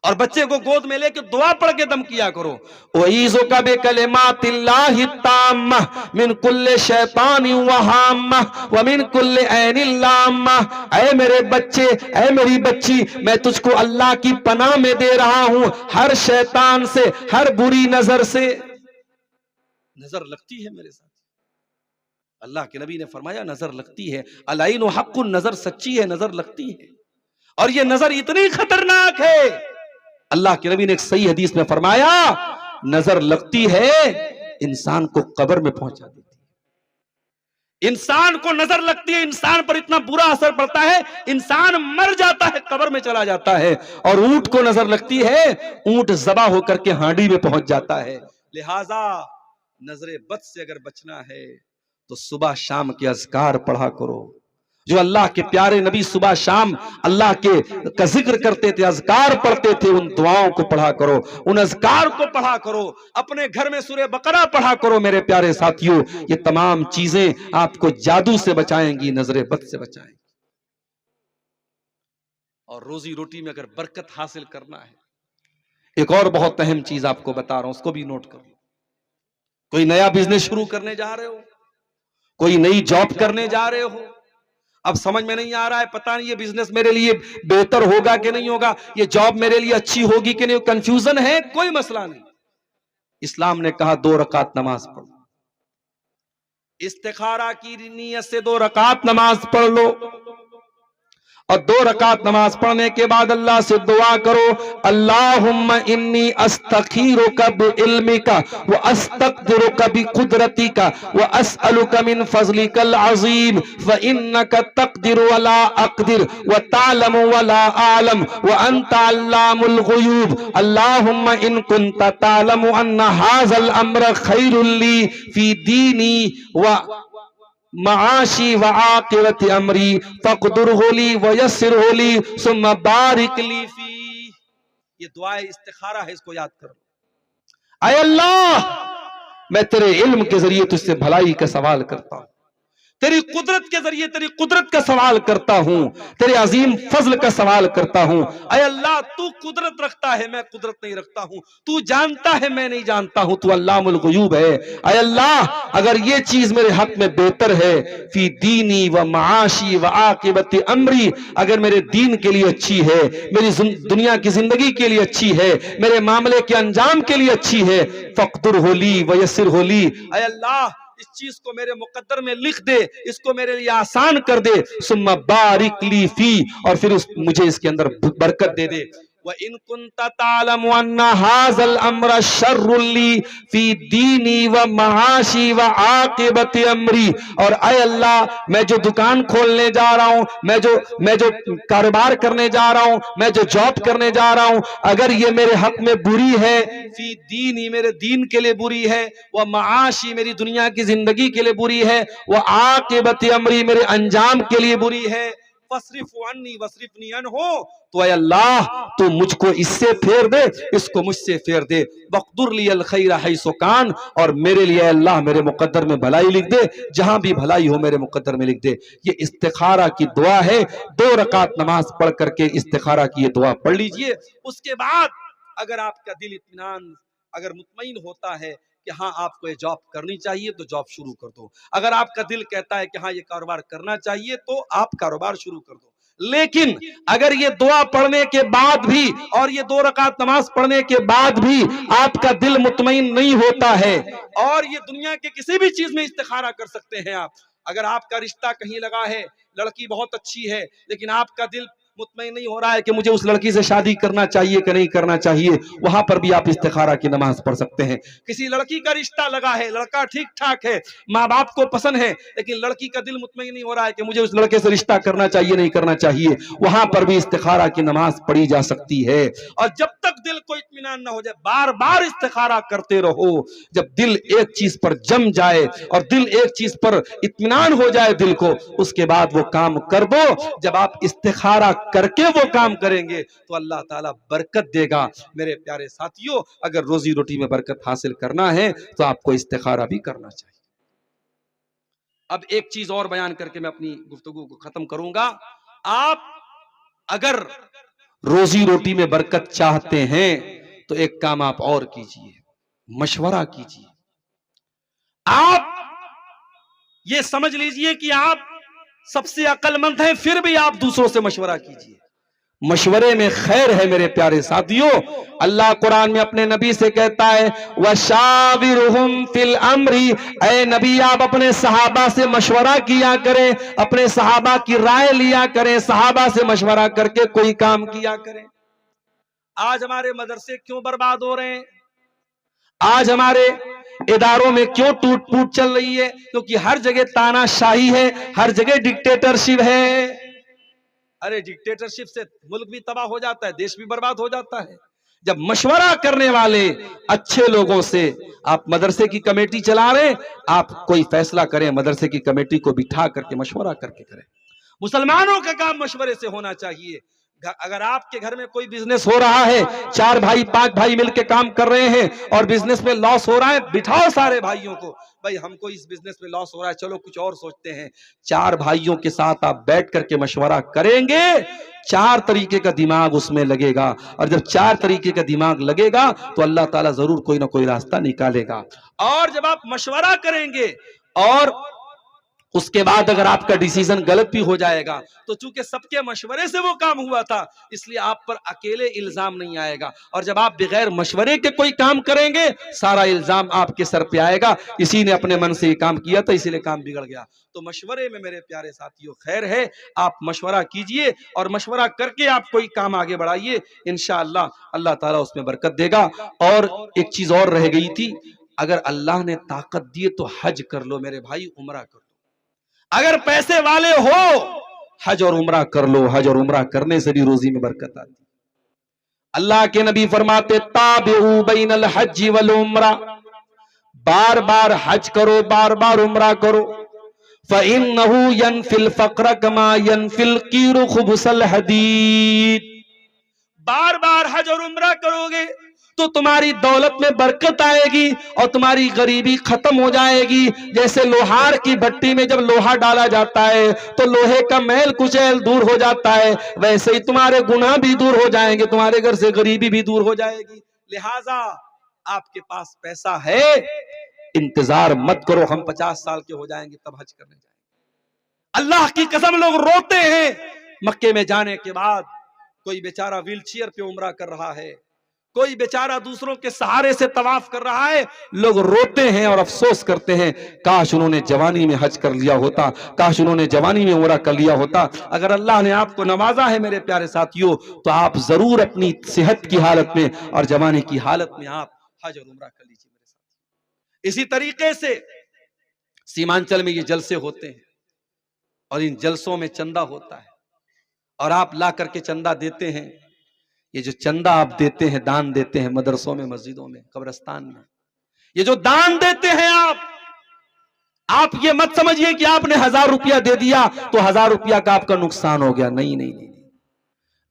और बच्चे को गोद में लेके दुआ पढ़ के दम किया करो। वईज़ु का बिकलिमातिल्लाहि ताम्मा मिन कुल्ले शैतानिन व हाम्मा व मिन कुल्ले ऐनिल लाम्मा। ऐ मेरे बच्चे, ऐ मेरी बच्ची, मैं तुझको अल्लाह की पनाह में दे रहा हूं हर शैतान से, हर बुरी नजर से। नजर लगती है मेरे साथ। अल्लाह के नबी ने फरमाया नजर लगती है। अलैनु हक़्क़ुन, नजर सच्ची है, नजर लगती है। और ये नजर इतनी खतरनाक है, अल्लाह के नबी ने एक सही हदीस में फरमाया नजर लगती है इंसान को कब्र में पहुंचा देती है। इंसान को नजर लगती है, इंसान पर इतना बुरा असर पड़ता है, इंसान मर जाता है, कब्र में चला जाता है। और ऊंट को नजर लगती है, ऊंट ज़बा होकर के हांडी में पहुंच जाता है। लिहाजा नजरे बद से अगर बचना है तो सुबह शाम के अज़कार पढ़ा करो। जो अल्लाह के प्यारे नबी सुबह शाम अल्लाह के का जिक्र करते थे, अज़कार पढ़ते थे, उन दुआओं को पढ़ा करो, उन अज़कार को पढ़ा करो। अपने घर में सूरे बकरा पढ़ा करो मेरे प्यारे साथियों। ये तमाम चीजें आपको जादू से बचाएंगी, नजरे बद से बचाएंगी। और रोजी रोटी में अगर बरकत हासिल करना है, एक और बहुत अहम चीज आपको बता रहा हूं, उसको भी नोट कर लो। कोई नया बिजनेस शुरू करने जा रहे हो, कोई नई जॉब करने जा रहे हो, अब समझ में नहीं आ रहा है, पता नहीं ये बिजनेस मेरे लिए बेहतर होगा कि नहीं होगा, ये जॉब मेरे लिए अच्छी होगी कि नहीं, कंफ्यूजन है, कोई मसला नहीं। इस्लाम ने कहा 2 रकात नमाज पढ़ो, इस्तिखारा की नीयत से 2 रकात नमाज पढ़ लो। और 2 रकात नमाज पढ़ने के बाद अल्लाह से दुआ करो, अल्लाहुम्मा इन्नी अस्तखीरुका बिइल्मिका व अस्तक़दिरुका बिकुदरतिका व अस्अलुका मिन फज़लिकल अज़ीम व इन्नका तक़दिरु व ला अक़दिर व तालमु व ला आलम व अंता अल्लामुल ग़ुयूब। अल्लाहुम्मा इन कुन्ता तालमु अन्ना हाज़ल अम्र ख़ैरुल ली फ़ी दीनी व माशी व आकिबत अमरी फक़दुर होली व यस्सिर होली सुम्मा बारिक ली फी। ये दुआ इस्तिखारा है, इसको याद करो। आय अल्लाह, मैं तेरे इल्म के जरिए तुझसे भलाई का सवाल करता हूं, तेरी कुदरत के जरिए तेरी कुदरत का सवाल करता हूं, तेरे अजीम फजल का सवाल करता हूं। अय अल्लाह, तू कुदरत रखता है, मैं कुदरत नहीं रखता हूं, तू जानता है, मैं नहीं जानता हूं, तू अल्लामुल गुयूब है। अय अल्लाह, अगर ये चीज मेरे हक में बेहतर है, फी दीनी व माशी व आकिबत अमरी, अगर मेरे दीन के लिए अच्छी है, मेरी दुनिया की जिंदगी के लिए अच्छी है, मेरे मामले के अंजाम के लिए अच्छी है, फक़दुर होली व यस्सिर होली। अय अल्लाह, इस चीज को मेरे मुकद्दर में लिख दे, इसको मेरे लिए आसान कर दे। सुम्मा बारिक ली फी, और फिर मुझे इसके अंदर बरकत दे दे। व इन कुंता तालमु अन्ना हाज़ल अम्र शर्रुल ली फी दीनी व महाशी व आकिबत अमरी, और अय अल्लाह, मैं जो दुकान खोलने जा रहा हूं, मैं जो कारोबार करने जा रहा हूं, मैं जो जॉब करने जा रहा हूं, अगर ये मेरे हक में बुरी है, फी दीनी, मेरे दीन के लिए बुरी है, व माशी, मेरी दुनिया की जिंदगी के लिए बुरी है, व आकिबत अमरी, मेरे अंजाम के लिए बुरी है, फसरिफ़ अन्नी वसरिफ़नी अन्हु, तो अय अल्लाह, तो मुझको इससे फेर दे, इसको मुझसे फेर दे। वक़्दुर लियल खैर हैसु कान, और मेरे लिए अल्लाह मेरे मुकद्दर में भलाई लिख दे, जहां भी भलाई हो मेरे मुकद्दर में लिख दे। ये इस्तिखारा की दुआ है। 2 रकात नमाज पढ़ करके इस्तिखारा की ये दुआ पढ़ लीजिए। उसके बाद अगर आपका दिल इत्मीनान, अगर मुतमईन होता है कि हाँ आपको ये जॉब करनी चाहिए, तो जॉब शुरू कर दो। अगर आपका दिल कहता है कि हाँ ये कारोबार करना चाहिए, तो आप कारोबार शुरू कर दो। लेकिन अगर ये दुआ पढ़ने के बाद भी, और ये 2 रकात नमाज पढ़ने के बाद भी आपका दिल मुतमईन नहीं होता है, और ये दुनिया के किसी भी चीज में इस्तिखारा कर सकते हैं आप। अगर आपका रिश्ता कहीं लगा है, लड़की बहुत अच्छी है, लेकिन आपका दिल मुतमईन नहीं हो रहा है कि मुझे उस लड़की से शादी करना चाहिए कि नहीं करना चाहिए, वहां पर भी आप इस्तिखारा की नमाज पढ़ सकते हैं। किसी लड़की का रिश्ता लगा है, लड़का ठीक ठाक है, माँ बाप को पसंद है, लेकिन लड़की का दिल मुतमईन नहीं हो रहा है कि मुझे उस लड़के से रिश्ता करना चाहिए नहीं करना चाहिए, वहां पर भी इस्तिखारा की नमाज पढ़ी जा सकती है। और जब तक दिल को इत्मीनान ना हो जाए, बार बार इस्तिखारा करते रहो। जब दिल एक चीज पर जम जाए और दिल एक चीज पर इत्मीनान हो जाए दिल को, उसके बाद वो काम कर दो। जब आप इस्तिखारा करके वो काम करेंगे तो अल्लाह ताला बरकत देगा। मेरे प्यारे साथियों, अगर रोजी रोटी में बरकत हासिल करना है तो आपको इस्तिखारा भी करना चाहिए। अब एक चीज और बयान करके मैं अपनी गुफ्तगू को खत्म करूंगा। आप अगर रोजी रोटी में बरकत चाहते हैं तो एक काम आप और कीजिए, मशवरा कीजिए। आप ये समझ लीजिए कि आप सबसे अक्लमंद हैं, फिर भी आप दूसरों से मशवरा कीजिए। मशवरे में खैर है मेरे प्यारे साथियों। अल्लाह कुरान में अपने नबी से कहता है, वशाविरहुम फिल अम्री, ऐ नबी आप अपने सहाबा से मशवरा किया करें, अपने सहाबा की राय लिया करें, सहाबा से मशवरा करके कोई काम किया करें। आज हमारे मदरसे क्यों बर्बाद हो रहे हैं? आज हमारे इदारों में क्यों टूट फूट चल रही है? क्योंकि हर जगह तानाशाही है, हर जगह डिक्टेटरशिप है। अरे डिक्टेटरशिप से मुल्क भी तबाह हो जाता है, देश भी बर्बाद हो जाता है। जब मशवरा करने वाले अच्छे लोगों से, आप मदरसे की कमेटी चला रहे, आप कोई फैसला करें, मदरसे की कमेटी को बिठा करके मशवरा करके करें। मुसलमानों का काम मशवरे से होना चाहिए। अगर आपके घर में कोई बिजनेस हो रहा है, 4 भाई 5 भाई मिलकर काम कर रहे हैं और बिजनेस में लॉस हो रहा है, बिठाओ सारे भाइयों को, भाई हमको इस बिजनेस में लॉस हो रहा है, चलो कुछ और सोचते हैं। 4 भाइयों के साथ आप बैठ करके मशवरा करेंगे, 4 तरीके का दिमाग उसमें लगेगा, और जब 4 तरीके का दिमाग लगेगा तो अल्लाह ताला जरूर कोई ना कोई रास्ता निकालेगा। और जब आप मशवरा करेंगे और उसके बाद अगर आपका डिसीजन गलत भी हो जाएगा, तो चूंकि सबके मशवरे से वो काम हुआ था, इसलिए आप पर अकेले इल्जाम नहीं आएगा। और जब आप बगैर मशवरे के कोई काम करेंगे, सारा इल्जाम आपके सर पे आएगा, इसी ने अपने मन से ये काम किया था, इसीलिए काम बिगड़ गया। तो मशवरे में मेरे प्यारे साथियों खैर है, आप मशवरा कीजिए और मशवरा करके आप कोई काम आगे बढ़ाइए, इंशाअल्लाह अल्लाह ताला उसमें बरकत देगा। और एक चीज और रह गई थी, अगर अल्लाह ने ताकत दी तो हज कर लो मेरे भाई, उम्रा कर लो। अगर पैसे वाले हो, हज और उम्रा कर लो, हज और उम्रा करने से भी रोजी में बरकत आती। अल्लाह के नबी फरमाते, ताबिउ बैनल हज वल उम्रा, बार बार हज करो, बार बार उम्रा करो। फ़इन्नहु यनफिल फ़क्र कमा यनफिल कीरु खुबुसल हदीद। बार बार हज और उम्रा करोगे तो तुम्हारी दौलत में बरकत आएगी और तुम्हारी गरीबी खत्म हो जाएगी। जैसे लोहार की भट्टी में जब लोहा डाला जाता है तो लोहे का मैल कुचैल दूर हो जाता है, वैसे ही तुम्हारे गुनाह भी दूर हो जाएंगे, तुम्हारे घर से गरीबी भी दूर हो जाएगी। लिहाजा आपके पास पैसा है, इंतजार मत करो हम 50 साल के हो जाएंगे तब हज करने जाएंगे। अल्लाह की कसम लोग रोते हैं मक्के में जाने के बाद। कोई बेचारा व्हीलचेयर पे उम्रा कर रहा है, कोई बेचारा दूसरों के सहारे से तवाफ कर रहा है, लोग रोते हैं और अफसोस करते हैं काश उन्होंने जवानी में हज कर लिया होता, काश उन्होंने जवानी में उम्रा कर लिया होता। अगर अल्लाह ने आपको नवाजा है मेरे प्यारे साथियों तो आप जरूर अपनी सेहत की हालत में और जवानी की हालत में आप हज और उम्रा कर लीजिए मेरे साथ। इसी तरीके से सीमांचल में ये जलसे होते हैं और इन जलसों में चंदा होता है और आप ला करके चंदा देते हैं। ये जो चंदा आप देते हैं, दान देते हैं मदरसों में, मस्जिदों में, कब्रिस्तान में, ये जो दान देते हैं आप ये मत समझिए कि आपने 1000 रुपया दे दिया तो 1000 रुपया का आपका नुकसान हो गया। नहीं नहीं नहीं,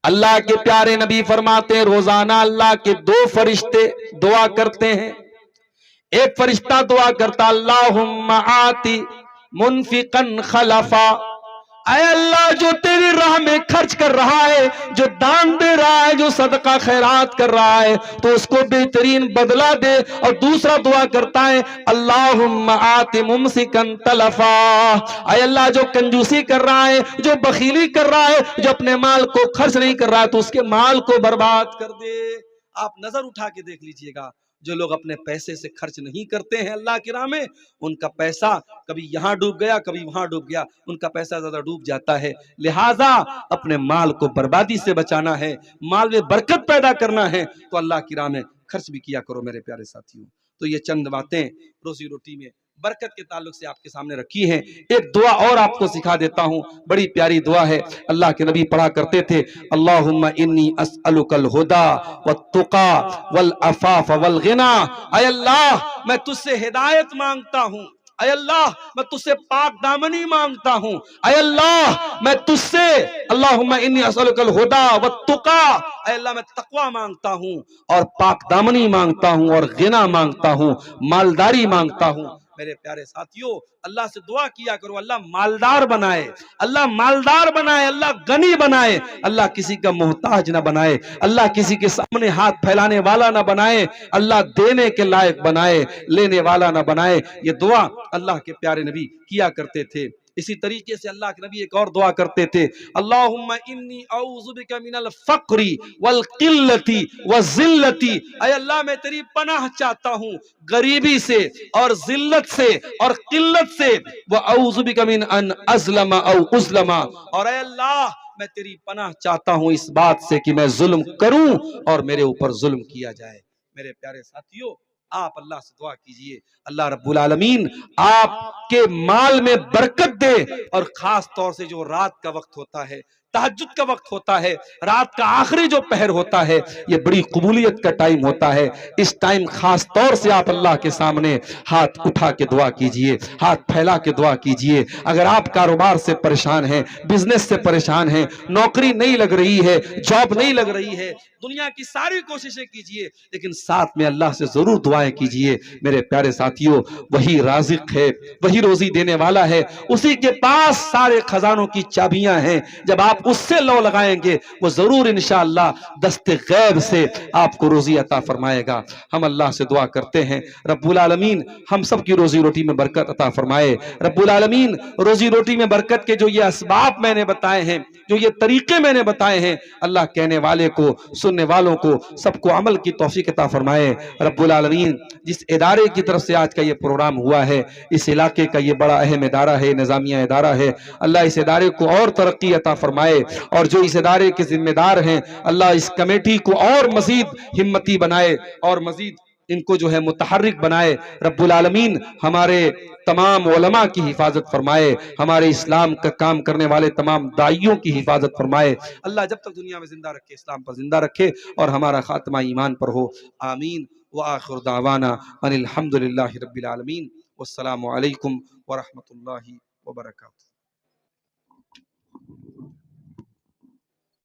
अल्लाह के प्यारे नबी फरमाते हैं रोजाना अल्लाह के 2 फरिश्ते दुआ करते हैं। एक फरिश्ता दुआ करता अल्लाहुम्मा आती मुनफिकन खलफा, ऐ अल्लाह जो तेरी राह में खर्च कर रहा है, जो दान दे रहा है, जो सदका खैरात कर रहा है, तो उसको बेहतरीन बदला दे। और दूसरा दुआ करता है अल्लाहुम्मा आति मुमसिकन तलफा, ऐ अल्लाह जो कंजूसी कर रहा है, जो बखीली कर रहा है, जो अपने माल को खर्च नहीं कर रहा है, तो उसके माल को बर्बाद कर दे। आप नजर उठा के देख लीजिएगा, जो लोग अपने पैसे से खर्च नहीं करते हैं अल्लाह की राह में, उनका पैसा कभी यहां डूब गया कभी वहां डूब गया, उनका पैसा ज्यादा डूब जाता है। लिहाजा अपने माल को बर्बादी से बचाना है, माल में बरकत पैदा करना है तो अल्लाह की राह में खर्च भी किया करो मेरे प्यारे साथियों। तो ये चंद बातें रोजी रोटी में बरकत के ताल्लुक से आपके सामने रखी है। एक दुआ और आपको सिखा देता हूं, बड़ी प्यारी दुआ है, अल्लाह के नबी पढ़ा करते थे अल्लाहुम्मा इन्नी अस्अलुकल हुदा वत्तुका वल अफाफ वल गिना। ऐ अल्लाह मैं तुझसे हिदायत मांगता हूं, ऐ अल्लाह मैं तुझसे पाक दामनी मांगता हूं, ऐ अल्लाह मैं तुझसे अल्लाहुम्मा इन्नी अस्अलुकल हुदा वत्तुका, ऐ अल्लाह मैं तकवा मांगता हूं और पाक दामनी मांगता हूं और गिना मांगता हूं, मालदारी मांगता हूं। मेरे प्यारे साथियों अल्लाह से दुआ किया करो अल्लाह मालदार बनाए, अल्लाह मालदार बनाए, अल्लाह गनी बनाए, अल्लाह किसी का मोहताज ना बनाए, अल्लाह किसी के सामने हाथ फैलाने वाला ना बनाए, अल्लाह देने के लायक बनाए, लेने वाला ना बनाए। ये दुआ अल्लाह के प्यारे नबी किया करते थे। इसी तरीके से अल्लाह के नबी एक और दुआ करते थे अल्लाहुम्मा इन्नी औज़ु बिका मिनल फ़क्री वल क़िल्लति वज़िल्लति, ऐ अल्लाह मैं तेरी पनाह चाहता हूँ गरीबी से और जिल्लत से और किल्लत से, व औज़ु बिका मिन अन अज़लमा औ उज़लमा, और ऐ अल्लाह मैं तेरी पनाह चाहता हूँ इस बात से कि मैं जुल्म करूं और मेरे ऊपर जुल्म किया जाए। मेरे प्यारे साथियों आप अल्लाह से दुआ कीजिए अल्लाह रब्बुल आलमीन आपके माल में बरकत दे, और खास तौर से जो रात का वक्त होता है, तहज्जुद का वक्त होता है, रात का आखिरी जो पहर होता है, ये बड़ी कबूलियत का टाइम होता है। इस टाइम खास तौर से आप अल्लाह के सामने हाथ उठा के दुआ कीजिए, हाथ फैला के दुआ कीजिए। अगर आप कारोबार से परेशान हैं, बिजनेस से परेशान हैं, नौकरी नहीं लग रही है, जॉब नहीं लग रही है, दुनिया की सारी कोशिशें कीजिए, लेकिन साथ में अल्लाह से जरूर दुआएं कीजिए। मेरे प्यारे साथियों वही राज़िक है, वही रोजी देने वाला है, उसी के पास सारे खजानों की चाबियां हैं। जब आप उससे लौ लगाएंगे वो जरूर इंशाअल्लाह दस्ते गैब से आपको रोजी अता फरमाएगा। हम अल्लाह से दुआ करते हैं रब्बुल आलमीन हम सब की रोजी रोटी में बरकत अता फरमाए। रब्बुल आलमीन रोजी रोटी में बरकत के जो ये असबाब मैंने बताए हैं, जो ये तरीके मैंने बताए हैं, अल्लाह कहने वाले को, सुनने वालों को, सबको अमल की तौफीक अता फरमाए। रब्बुल आलमीन जिस इदारे की तरफ से आज का ये प्रोग्राम हुआ है, इस इलाके का ये बड़ा अहम इदारा है, निजामिया इदारा है, अल्लाह इस इदारे को और तरक्की अता फरमाए, और जो इस इदारे के जिम्मेदार हैं अल्लाह इस कमेटी को और मजीद हिम्मती बनाए और मजीद इनको जो है मुतहर्रिक बनाए। रब्बुल आलमीन हमारे तमाम उलमा की हिफाजत फरमाए, हमारे इस्लाम का काम करने वाले तमाम दाइयों की हिफाजत फरमाए। अल्लाह जब तक दुनिया में जिंदा रखे इस्लाम पर जिंदा रखे और हमारा खात्मा ईमान पर हो। आमीन व आखिर दावाना अनिल हम्दुलिल्लाहि रब्बिल आलमीन। वस्सलामु अलैकुम व रहमतुल्लाहि व बरकातुहू।